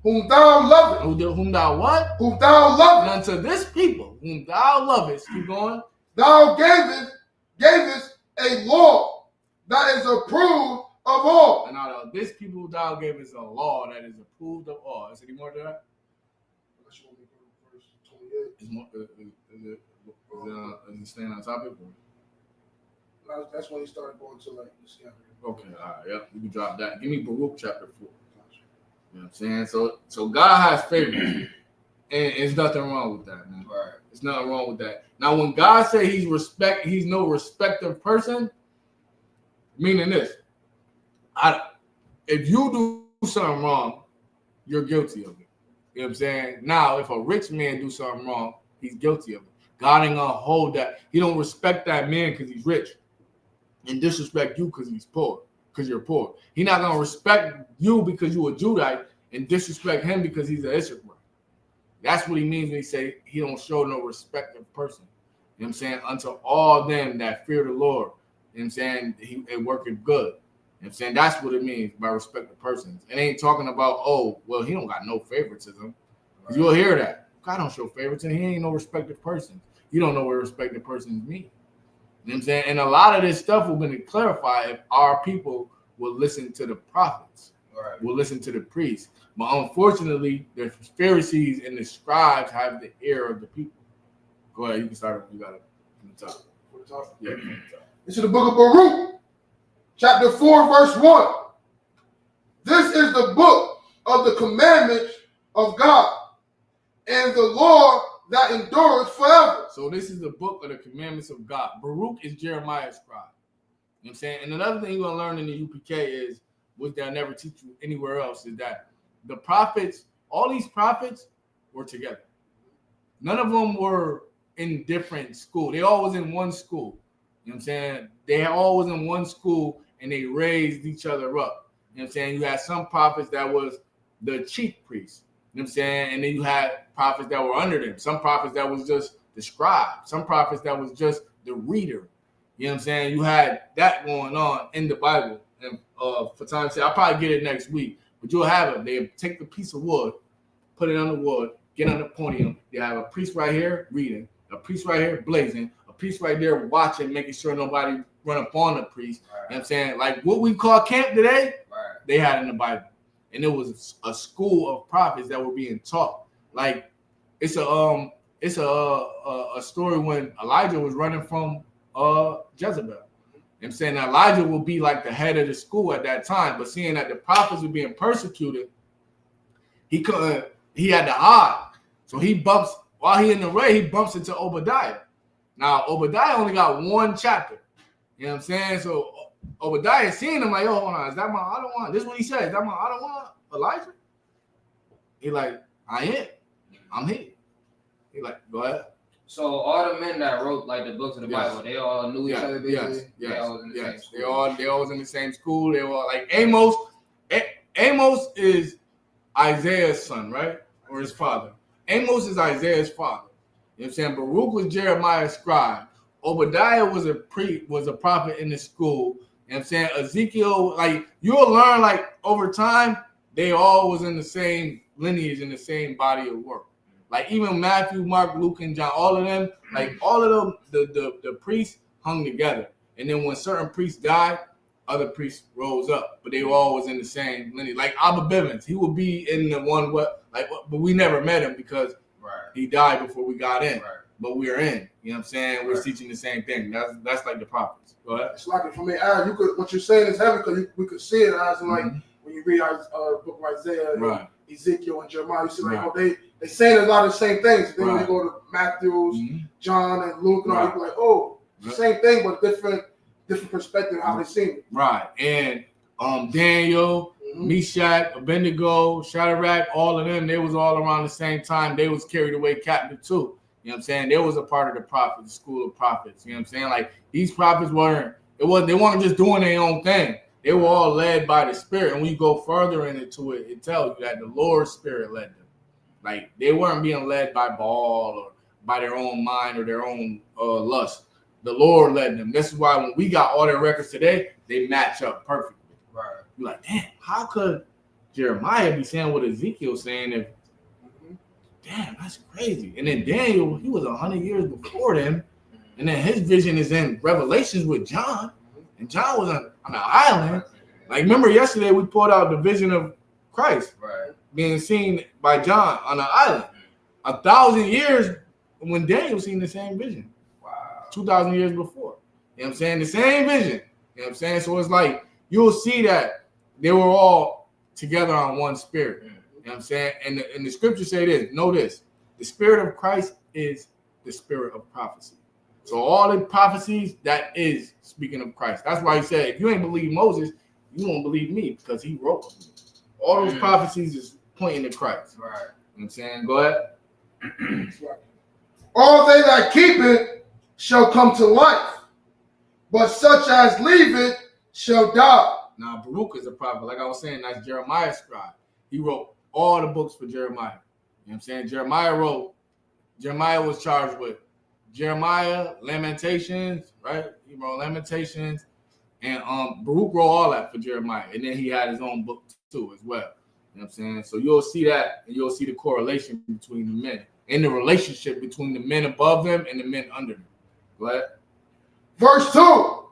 whom thou lovest. Whom thou what? Whom thou lovest. And unto this people, whom thou lovest. Keep going. Thou gavest a law that is approved of all. And out of this people thou gavest a law that is approved of all. Is there any more to that? Is it staying on topic? That's when he started going to like the Seattle. Okay, all right, yep, you can drop that. Give me Baruch chapter 4. You know what I'm saying? So God has favorites, and there's nothing wrong with that, man. Right. There's nothing wrong with that. Now, when God said he's no respecter person, meaning this, if you do something wrong, you're guilty of it. You know what I'm saying? Now, if a rich man do something wrong, he's guilty of it. God ain't gonna hold that. He don't respect that man because he's rich, and disrespect you because he's poor, because you're poor. He's not gonna respect you because you a Judite and disrespect him because he's an Issachar. That's what he means when he say he don't show no respect of person. You know what I'm saying? Unto all them that fear the Lord. You know what I'm saying? It working good. You know what I'm saying? That's what it means by respect of persons. It ain't talking about, oh, well, he don't got no favoritism. Right. You'll hear that. God don't show favoritism. He ain't no respected person. You don't know what respected persons mean. You know what I'm saying? And a lot of this stuff will be clarified if our people will listen to the prophets, right, will listen to the priests. But unfortunately, the Pharisees and the scribes have the ear of the people. Go ahead, you can start. You got it from the top. From the top? Yeah, from the top. This is the book of Baruch, chapter 4, verse 1. This is the book of the commandments of God and the law that endures forever. So this is the book of the commandments of God. Baruch is Jeremiah's scribe. You know what I'm saying? And another thing you're going to learn in the UPK is, which they'll never teach you anywhere else, is that the prophets, all these prophets were together. None of them were in different schools. They all was in one school. You know what I'm saying? They all was in one school and they raised each other up. You know what I'm saying? You had some prophets that was the chief priest. You know what I'm saying? And then you had prophets that were under them. Some prophets that was just the scribe. Some prophets that was just the reader. You know what I'm saying? You had that going on in the Bible. And for time's sake, I'll probably get it next week. But you'll have it. They take the piece of wood, put it on the wood, get on the podium. You have a priest right here reading, a priest right here blazing, a priest right there watching, making sure nobody run up on the priest. Right. You know what I'm saying? Like what we call camp today, right, they had in the Bible. And it was a school of prophets that were being taught. Like it's a story when Elijah was running from Jezebel. You know what I'm saying? Elijah will be like the head of the school at that time, but seeing that the prophets were being persecuted, he had to hide. So he bumps, while he in the way, he bumps into Obadiah. Now, Obadiah only got one chapter. You know what I'm saying? So Obadiah seeing him like, yo, hold on, is that my I don't want? This is what he said. Is that my I don't want Elijah? He like, I am. I'm here. He like, go ahead. So all the men that wrote like the books of the Bible, they all knew each other. Basically? Yes. They all was in the same school. They all was in the same school. They were all like Amos. Amos is Isaiah's son, right? Or his father. Amos is Isaiah's father. You know what I'm saying? Baruch was Jeremiah's scribe. Obadiah was a prophet in the school. You know what I'm saying? Ezekiel, like you'll learn like over time, they all was in the same lineage, in the same body of work. Like even Matthew, Mark, Luke, and John, all of them, like all of them, the priests hung together. And then when certain priests died, other priests rose up, but they were always in the same lineage. Like Abba Bivens, he would be in the one but we never met him because he died before we got in. Right. But we're in. You know what I'm saying? We're teaching the same thing. That's like the prophets. Go ahead. It's like for me, you could what you're saying is heavy because we could see it as like when you read our book of Isaiah, and Ezekiel, and Jeremiah. You see like they saying a lot of the same things. Then when you go to Matthew, John, and Luke, and all, you be like, oh, same thing, but different perspective of how they see it. Right. And Daniel, Meshach, Abednego, Shadrach, all of them, they was all around the same time. They was carried away captive too. You know what I'm saying? They was a part of the prophets, the school of prophets. You know what I'm saying? Like these prophets they weren't just doing their own thing. They were all led by the Spirit. And when you go further into it, it tells you that the Lord's Spirit led them. Like they weren't being led by Baal or by their own mind or their own lust. the Lord led them. This is why when we got all their records today, they match up perfectly. Right. You're like, damn, how could Jeremiah be saying what Ezekiel's saying if damn, that's crazy. And then Daniel, he was 100 years before them. And then his vision is in Revelations with John. And John was on an island. Like, remember yesterday we pulled out the vision of Christ being seen by John on an island. 1,000 years when Daniel seen the same vision. Wow. 2,000 years before. You know what I'm saying? The same vision. You know what I'm saying? So it's like, you'll see that they were all together on one spirit. You know what I'm saying? And the scriptures say this. Know this. The spirit of Christ is the spirit of prophecy. So all the prophecies, that is speaking of Christ. That's why he said, if you ain't believe Moses, you won't believe me because he wrote them. All those prophecies is pointing to Christ. Right. You know what I'm saying? Go ahead. All they that keep it shall come to life, but such as leave it shall die. Now, Baruch is a prophet. Like I was saying, that's Jeremiah's scribe. He wrote all the books for Jeremiah. You know what I'm saying? Jeremiah was charged with Jeremiah, Lamentations, right? He wrote Lamentations, and Baruch wrote all that for Jeremiah. And then he had his own book too as well. You know what I'm saying? So you'll see that, and you'll see the correlation between the men and the relationship between the men above them and the men under them. Go ahead. Verse 2.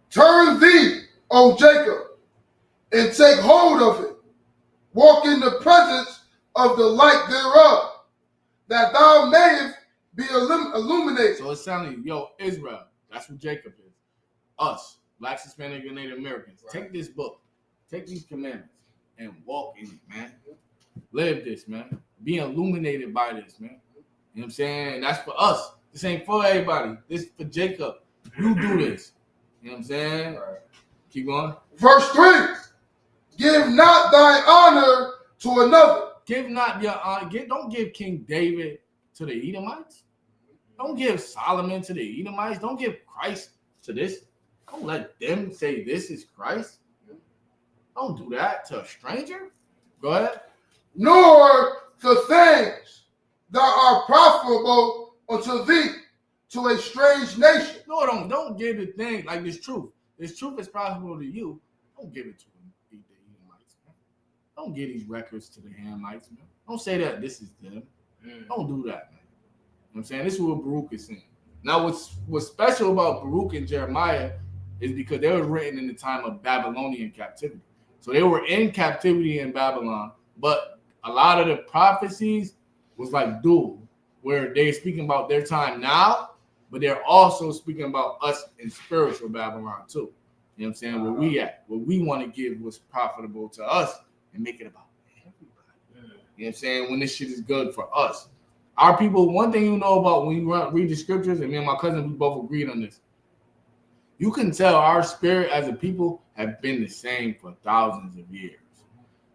Turn thee, O Jacob, and take hold of it. Walk in the presence of the light thereof, that thou mayest be illuminated. So it's telling you, yo, Israel, that's what Jacob is. Us, Blacks, Hispanic, and Native Americans. Right. Take this book, take these commandments, and walk in it, man. Live this, man. Be illuminated by this, man. You know what I'm saying? That's for us. This ain't for everybody. This is for Jacob. You do this. You know what I'm saying? Right. Keep going. Verse 3. Give not thy honor to another. Give not your honor. Don't give King David to the Edomites. Don't give Solomon to the Edomites. Don't give Christ to this. Don't let them say this is Christ. Don't do that to a stranger. Go ahead. Nor the things that are profitable unto thee to a strange nation. No, don't give the thing like this truth. This truth is profitable to you. Don't give it to the Edomites, man. Don't give these records to the Hamites, man. Don't say that this is them. Don't do that, man. You know what I'm saying? This is what Baruch is saying. Now, what's special about Baruch and Jeremiah is because they were written in the time of Babylonian captivity. So they were in captivity in Babylon, but a lot of the prophecies was like dual, where they're speaking about their time now, but they're also speaking about us in spiritual Babylon too. You know what I'm saying? Where we at, what we want to give what's profitable to us and make it about everybody. You know what I'm saying? When this shit is good for us. Our people, one thing you know about when you read the scriptures, and me and my cousin, we both agreed on this. You can tell our spirit as a people have been the same for thousands of years.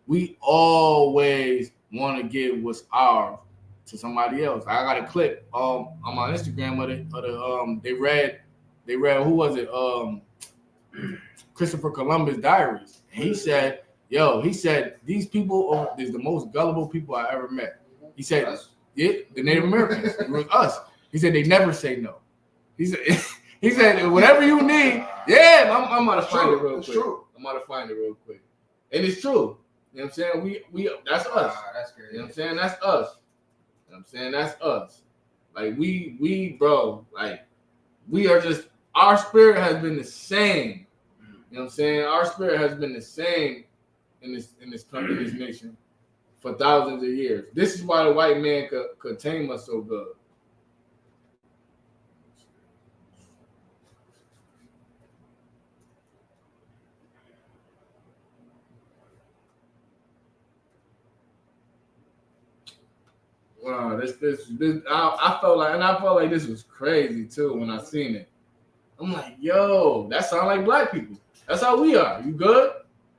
We always want to give what's ours to somebody else. I got a clip on my Instagram of they read who was it? Christopher Columbus diaries. And he said, these people is the most gullible people I ever met. He said, yeah, the Native Americans. It was us. He said they never say no. He said whatever you need. Yeah, I'm gonna find it real quick. I'm gonna find it real quick. And it's true. You know what I'm saying? We that's us. That's great. You know what I'm saying? That's us. You know what I'm saying? That's us. Like we bro, like we are just, our spirit has been the same. You know what I'm saying? Our spirit has been the same in this country, this nation, for thousands of years. This is why the white man could tame us so good. Wow, this I felt like this was crazy too when I seen it. I'm like, yo, that sound like black people. That's how we are. You good?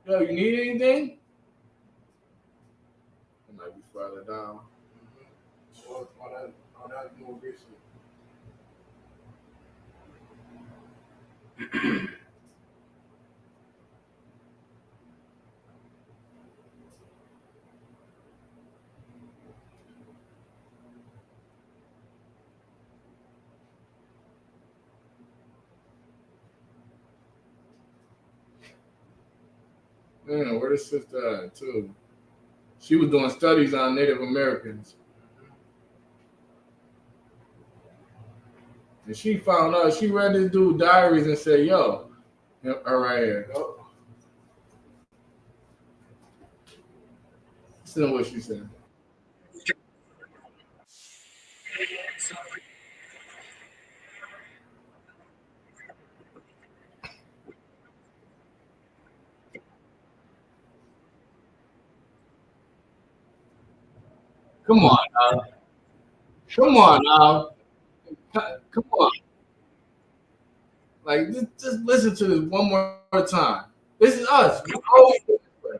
Yo, you need anything? I might be further down. On that more recently. Yeah, where the sister at too? She was doing studies on Native Americans. And she found out, she read this dude's diaries and said, yo, her right here. Listen to what she said. Come on now. Come on now. Come on. Like, just listen to this one more time. This is us. We always do this way.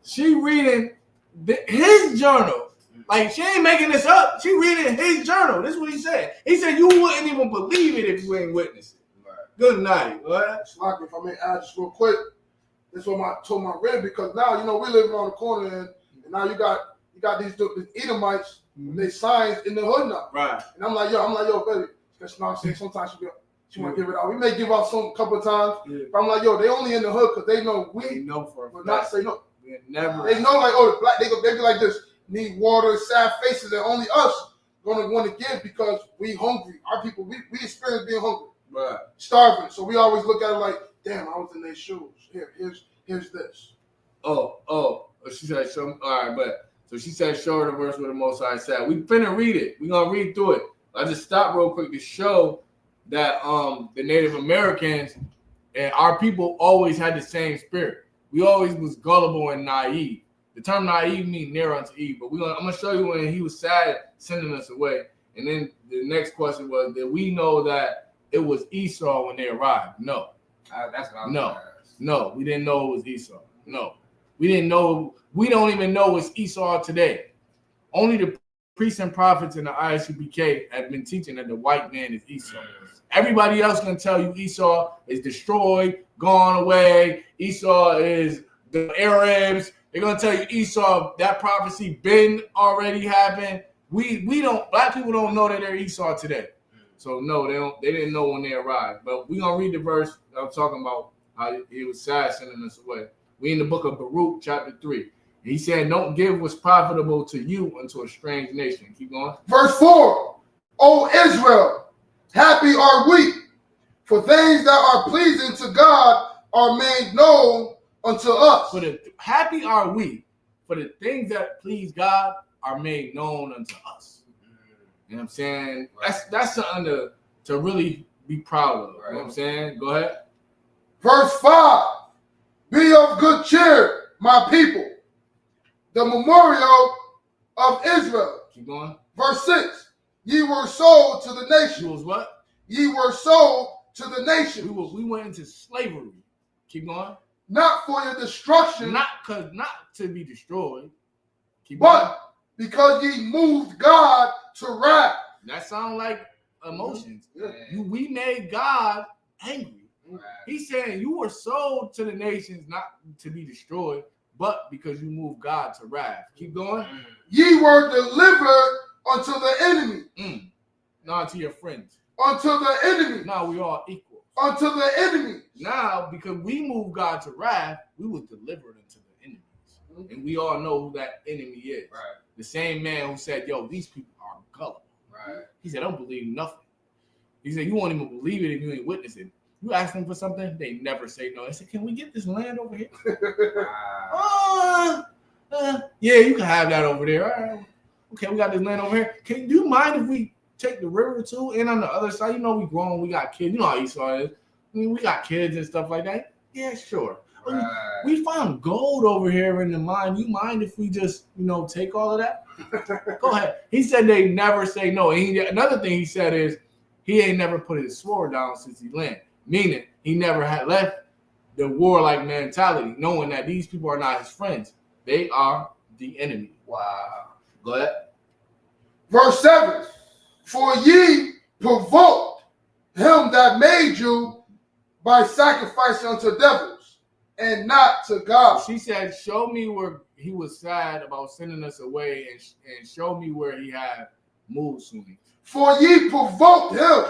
She reading his journal. Like, she ain't making this up. She reading his journal. This is what he said. He said you wouldn't even believe it if you ain't witnessed it. Right. Good night. What? Like, if I may add just real quick, that's what I told my rib, because now, you know, we live around the corner and now you got these Edomites, they signs in the hood now. Right. And I'm like, yo, baby. Because, you know what I'm saying, sometimes she want to give it out. We may give out some couple of times, but I'm like, yo, they only in the hood because they know we know for a fact. not say no. Never. They know, like, oh, the black, they be like this, need water, sad faces, and only us gonna want to give because we hungry. Our people, we experience being hungry, right, starving. So we always look at it like, damn, I was in their shoes. Here's this. Oh, she said, show. All right, but so she said, show her the verse where the Most High said. We finna read it. We gonna read through it. I just stopped real quick to show that the Native Americans and our people always had the same spirit. We always was gullible and naive. The term naive means near unto Eve, but I'm gonna show you when he was sad sending us away. And then the next question was, did we know that it was Esau when they arrived? No. That's what I was No, we didn't know it was Esau. No, we didn't know. We don't even know it's Esau today. Only the priests and prophets in the ISUPK have been teaching that the white man is Esau. Everybody else can tell you Esau is destroyed, gone away. Esau is the Arabs. They're gonna tell you Esau, that prophecy been already happened. We don't, black people don't know that they're Esau today. So no, they didn't know when they arrived. But we're gonna read the verse I'm talking about, how he was sad sending us away. We in the book of Baruch, chapter 3. He said, don't give what's profitable to you unto a strange nation. Keep going. Verse 4, O Israel, happy are we, for things that are pleasing to God are made known unto us. Happy are we, for the things that please God are made known unto us. You know what I'm saying? Right. That's something to really be proud of. Right. You know what I'm saying? Go ahead. Verse 5, be of good cheer, my people, the memorial of Israel. Keep going. Verse 6, ye were sold to the nation. You was what? Ye were sold to the nation. We went into slavery. Keep going. Not for your destruction. Not to be destroyed. Keep but going. Because ye moved God to wrath. That sounds like emotions. Yeah. We made God angry. Right. He's saying you were sold to the nations not to be destroyed, but because you moved God to wrath. Keep going. Ye were delivered unto the enemy. Not to your friends. Unto the enemy. Now we all equal. Unto the enemy. Now, because we moved God to wrath, we was delivered unto the enemies. And we all know who that enemy is. Right. The same man who said, yo, these people are gullible. Right. He said, don't believe nothing. He said, you won't even believe it if you ain't witness it. You ask them for something, they never say no. They say, can we get this land over here? Yeah, you can have that over there. All right. Okay, we got this land over here. Do you mind if we take the river too? And on the other side, you know we grown, we got kids. You know how Esau is. I mean, we got kids and stuff like that. Yeah, sure. Right. We found gold over here in the mine. You mind if we just, take all of that? Go ahead. He said they never say no. And another thing he said is he ain't never put his sword down since he landed. Meaning he never had left the warlike mentality, knowing that these people are not his friends. They are the enemy. Wow. Go ahead. Verse 7. For ye provoked him that made you by sacrificing unto devils. and not to God. She said, show me where he was sad about sending us away and show me where he had mood swings. For ye provoked him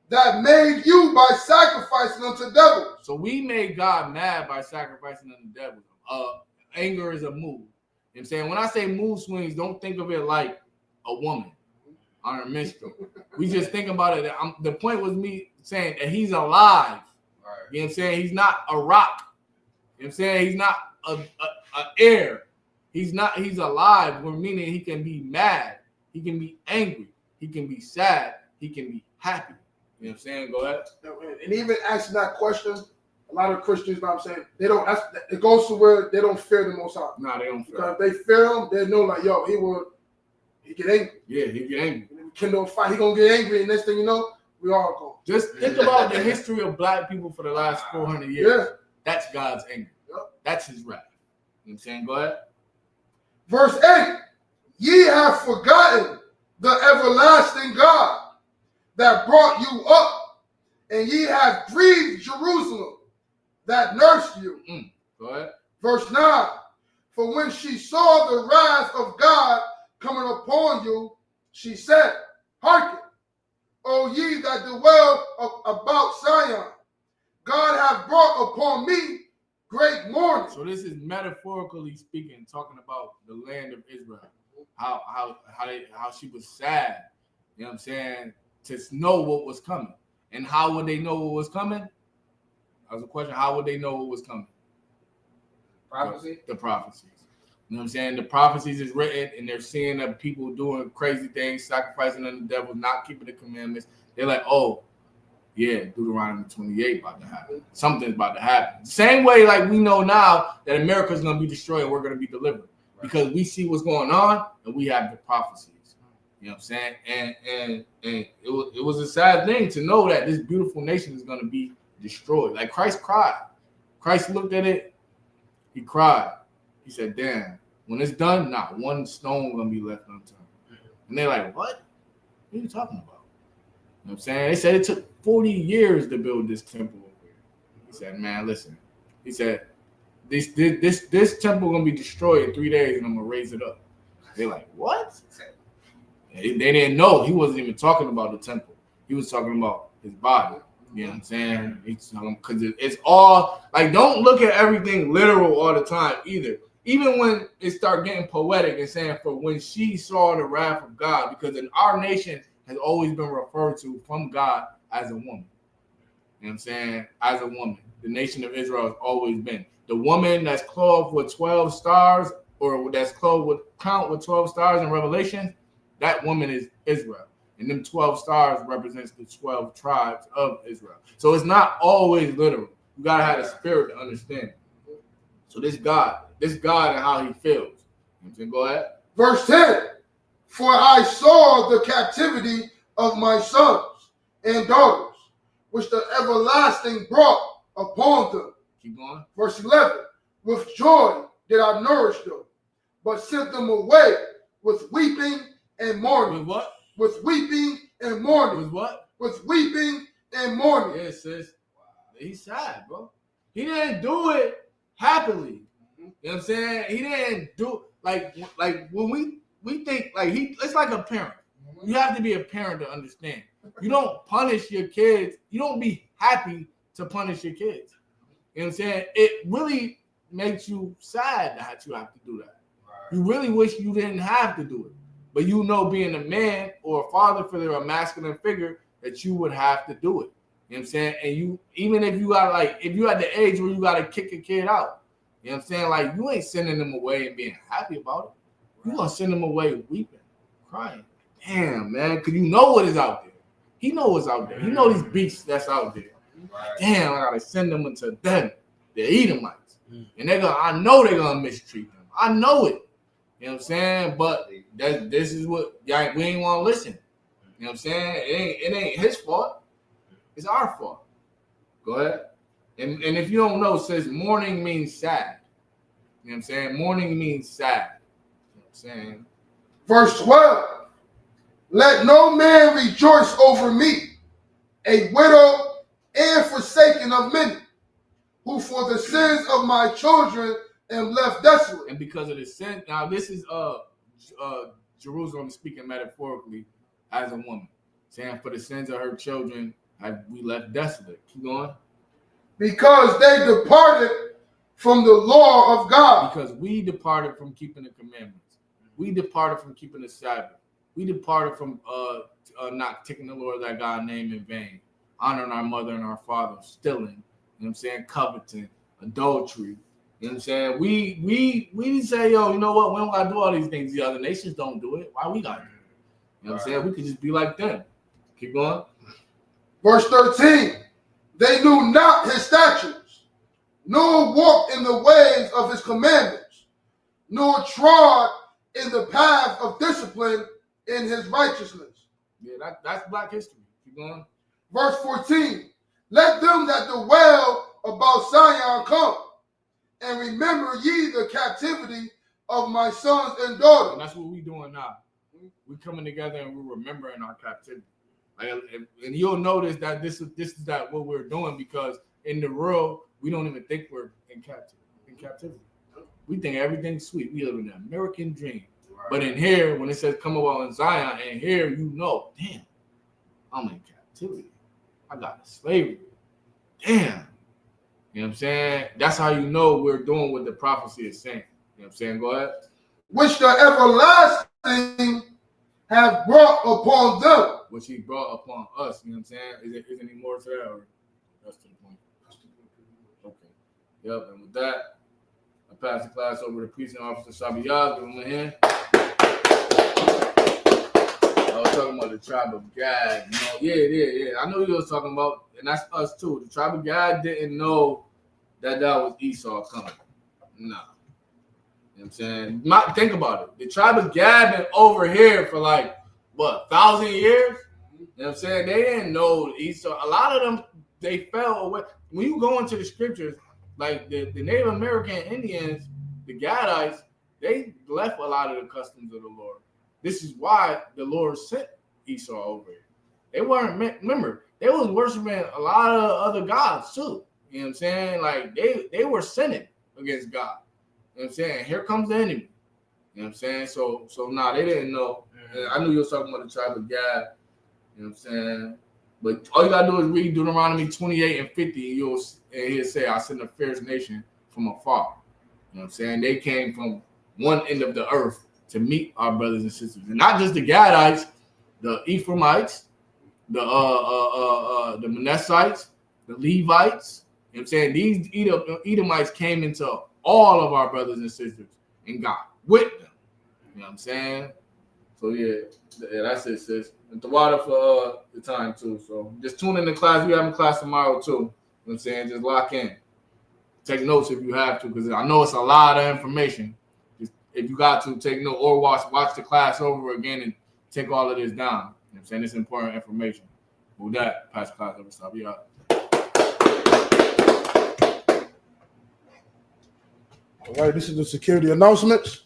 that made you by sacrificing unto devils. So we made God mad by sacrificing unto devils. Anger is a mood. You know what I'm saying? When I say mood swings, don't think of it like a woman on her menstrual. We just think about it. The point was me saying that he's alive. Right. You know what I'm saying? He's not a rock. You know what I'm saying? He's not a air. He's alive. We're meaning he can be mad. He can be angry. He can be sad. He can be happy. You know what I'm saying? Go ahead. And even asking that question, a lot of Christians, you know what I'm saying, they don't. It goes to where they don't fear the Most High. No, they don't fear. Because if they fear him, they know like, yo, he get angry. Yeah, he get angry. Kindle a fight. He gonna get angry, and next thing you know, we all go. Just think about the history of black people for the last 400 years. Yeah. That's God's anger. Yep. That's his wrath. You know what I'm saying? Go ahead. Verse 8, ye have forgotten the everlasting God that brought you up, and ye have grieved Jerusalem that nursed you. Go ahead. Verse 9, for when she saw the wrath of God coming upon you, she said, hearken, O ye that dwell about Zion, God hath brought upon me great mourning. So this is metaphorically speaking, talking about the land of Israel. How she was sad, you know what I'm saying, to know what was coming. And how would they know what was coming? That was a question. How would they know what was coming? Prophecy? The prophecies. You know what I'm saying? The prophecies is written, and they're seeing that people doing crazy things, sacrificing unto the devil, not keeping the commandments. They're like, oh, yeah, Deuteronomy 28 about to happen. Something's about to happen. Same way like we know now that America's going to be destroyed and we're going to be delivered. Because we see what's going on and we have the prophecies. You know what I'm saying? And it was a sad thing to know that this beautiful nation is going to be destroyed. Like Christ cried. Christ looked at it. He cried. He said, damn, when it's done, not one stone going to be left unturned. And they're like, what? What are you talking about? You know what I'm saying? They said it took 40 years to build this temple over here. He said, man, listen. He said, this temple gonna be destroyed in 3 days, and I'm gonna raise it up. They're like, what? They didn't know. He wasn't even talking about the temple. He was talking about his body. You know what I'm saying? Because it's all like, don't look at everything literal all the time either. Even when it start getting poetic and saying, for when she saw the wrath of God, because in our nation has always been referred to from God as a woman. You know what I'm saying? As a woman. The nation of Israel has always been. The woman that's clothed with 12 stars, or that's clothed with count with 12 stars in Revelation, that woman is Israel. And them 12 stars represents the 12 tribes of Israel. So it's not always literal. You gotta have the spirit to understand. So this God and how he feels. You know what I'm saying? Go ahead. Verse 10, for I saw the captivity of my sons and daughters, which the everlasting brought upon them. Keep going. Verse 11, with joy did I nourish them, but sent them away with weeping and mourning. With what? With weeping and mourning. With what? With weeping and mourning. Yes, sis. He's sad, bro. He didn't do it happily. You know what I'm saying? He didn't do like when we think like it's like a parent. You have to be a parent to understand. You don't punish your kids. You don't be happy to punish your kids. You know what I'm saying? It really makes you sad that you have to do that. Right. You really wish you didn't have to do it. But you know, being a man or a father figure, a masculine figure, that you would have to do it. You know what I'm saying? And you, even if you got if you at the age where you got to kick a kid out, you know what I'm saying? Like, you ain't sending them away and being happy about it. You're going to send them away weeping, crying. Damn, man, because you know what is out there. He knows what's out there. He know these beasts that's out there. Right. Damn, I gotta send them into them, the Edomites. And I know they're gonna mistreat them. I know it. You know what I'm saying? But this is what we ain't want to listen. You know what I'm saying? It ain't his fault. It's our fault. Go ahead. And if you don't know, it says mourning means sad. You know what I'm saying? Mourning means sad. You know what I'm saying? Verse 12. Let no man rejoice over me, a widow and forsaken of many. who for the sins of my children am left desolate. And because of the sin, now this is Jerusalem speaking metaphorically as a woman, saying for the sins of her children have we left desolate. Keep going. Because they departed from the law of God. Because we departed from keeping the commandments. We departed from keeping the Sabbath. We departed from not taking the Lord thy God name in vain, honoring our mother and our father, stealing, you know what I'm saying, coveting, adultery. You know what I'm saying? We say, yo, you know what? We don't gotta do all these things. The other nations don't do it. Why we gotta do it? You know what I'm saying? We could just be like them. Keep going. Verse 13. They knew not his statutes, nor walked in the ways of his commandments, nor trod in the path of discipline in his righteousness. Yeah, that's black history. Keep going. Verse 14. Let them that dwell about Zion come, and remember ye the captivity of my sons and daughters. And that's what we're doing now. We're coming together and we're remembering our captivity. And you'll notice that this is that what we're doing, because in the world we don't even think we're in captivity. We think everything's sweet. We live in the American dream. Right. But in here, when it says come about in Zion, and here you know, damn, I'm in captivity. I got slavery. Damn. You know what I'm saying? That's how you know we're doing what the prophecy is saying. You know what I'm saying? Go ahead. Which the everlasting have brought upon them. Which he brought upon us. You know what I'm saying? Is there any more to that? Or that's to the point? Okay. Yep. And with that, I pass the class over to Precinct Officer Shabiyah. Give him a hand. I was talking about the tribe of Gad. You know, yeah. I know you was talking about, and that's us too. The tribe of Gad didn't know that was Esau coming. Nah. You know what I'm saying? Think about it. The tribe of Gad been over here for like, what, 1,000 years? You know what I'm saying? They didn't know Esau. A lot of them, they fell away. When you go into the scriptures, like the Native American Indians, the Gadites, they left a lot of the customs of the Lord. This is why the Lord sent Esau over here. They weren't, remember, they was worshiping a lot of other gods too. You know what I'm saying? Like they were sinning against God. You know what I'm saying? Here comes the enemy. You know what I'm saying? So they didn't know. And I knew you were talking about the tribe of Gad. You know what I'm saying? But all you gotta do is read Deuteronomy 28 and 50, and he'll say, I sent a fierce nation from afar. You know what I'm saying? They came from one end of the earth to meet our brothers and sisters. And not just the Gadites, the Ephraimites, the Manassites, the Levites. You know what I'm saying? These Edomites came into all of our brothers and sisters and got with them. You know what I'm saying? So yeah, that's it, sis. And the water for the time too. So just tune in to class. We have a class tomorrow too. You know what I'm saying? Just lock in. Take notes if you have to, because I know it's a lot of information. Just if you got to, take note or watch the class over again and take all of this down. You know what I'm saying? It's important information. With that, pass the class over. Stop. We out. All right, this is the security announcements.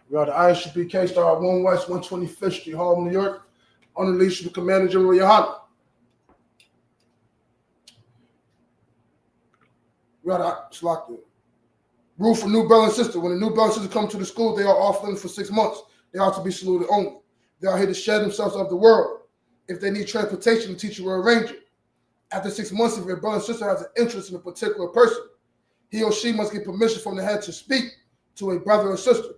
We are the ISUP K-Star 1 West 125th Street, Harlem, New York, under the leadership of Commander General Yohana. We are the Slockton. Rule for new brother and sister. When the new brother and sister come to the school, they are off limits for 6 months. They are to be saluted only. They are here to share themselves of the world. If they need transportation, the teacher will arrange it. After 6 months, if your brother and sister has an interest in a particular person, he or she must get permission from the head to speak to a brother or sister.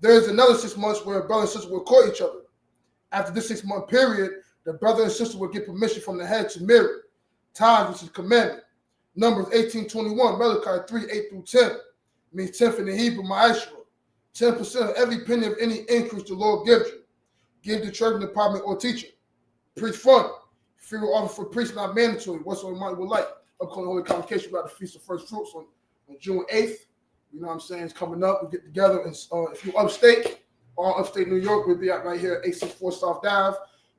There is another 6 months where a brother and sister will court each other. After this 6 month period, the brother and sister will get permission from the head to marry. Tithes, which is commandment. Numbers 18:21, Malachi 3:8-10, means 10th in the Hebrew, Ma'ashra. 10% of every penny of any increase the Lord gives you. Give the church department or teacher. Preach fund. Free will offer for priests not mandatory. Whatsoever money would like. Upcoming Holy Convocation, we got the Feast of First Fruits on June 8th. You know what I'm saying? It's coming up. We get together. And if you upstate, all upstate New York, we'll be out right here at 864 South Dive.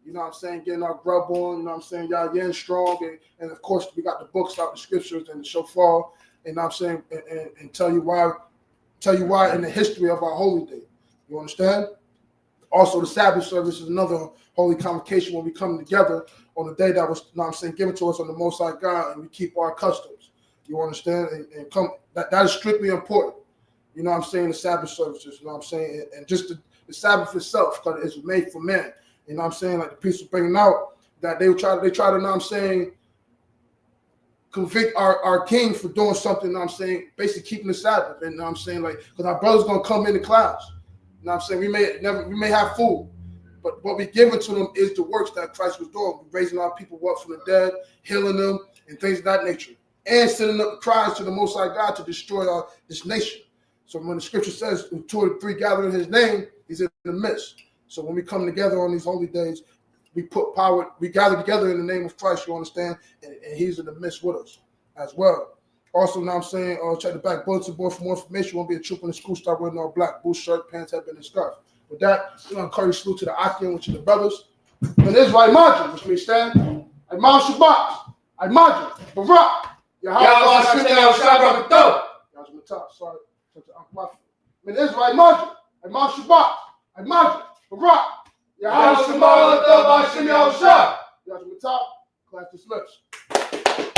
You know what I'm saying? Getting our grub on. You know what I'm saying? Y'all yen strong. And of course, we got the books out, the scriptures, and the shofar. And I'm saying, and tell you why in the history of our holy day. You understand? Also, the Sabbath service is another holy convocation when we come together on the day that was, given to us on the Most High God, and we keep our customs. You understand? And come that is strictly important. You know what I'm saying? The Sabbath services, you know what I'm saying? And just the Sabbath itself, because it's made for man. You know what I'm saying? Like the priest was bringing out that they try to, you know what I'm saying, convict our king for doing something, you know what I'm saying, basically keeping the Sabbath. And you know what I'm saying, like, because our brother's gonna come into class. You know what I'm saying? We may have food, but what we giving to them is the works that Christ was doing. We're raising our people up from the dead, healing them, and things of that nature. And sending up cries to the Most High God to destroy this nation. So when the scripture says 2 or 3 gather in his name, he's in the midst. So when we come together on these holy days, we put power, we gather together in the name of Christ, you understand? And he's in the midst with us as well. Also, now I'm saying, check the back bulletin board for more information. Won't be a troop in the school, start wearing all black, blue shirt, pants have been scarf. With that, I'm going to encourage salute to the Akim, which are the brothers. And this is right, Margin, which means stand. Imam Shabbat, Margin, Barak. Yahweh Shabbat, sorry. Min Israel Margin, Imam Shabbat, Margin, Barak. Yahweh Shabbat, Class dismissed.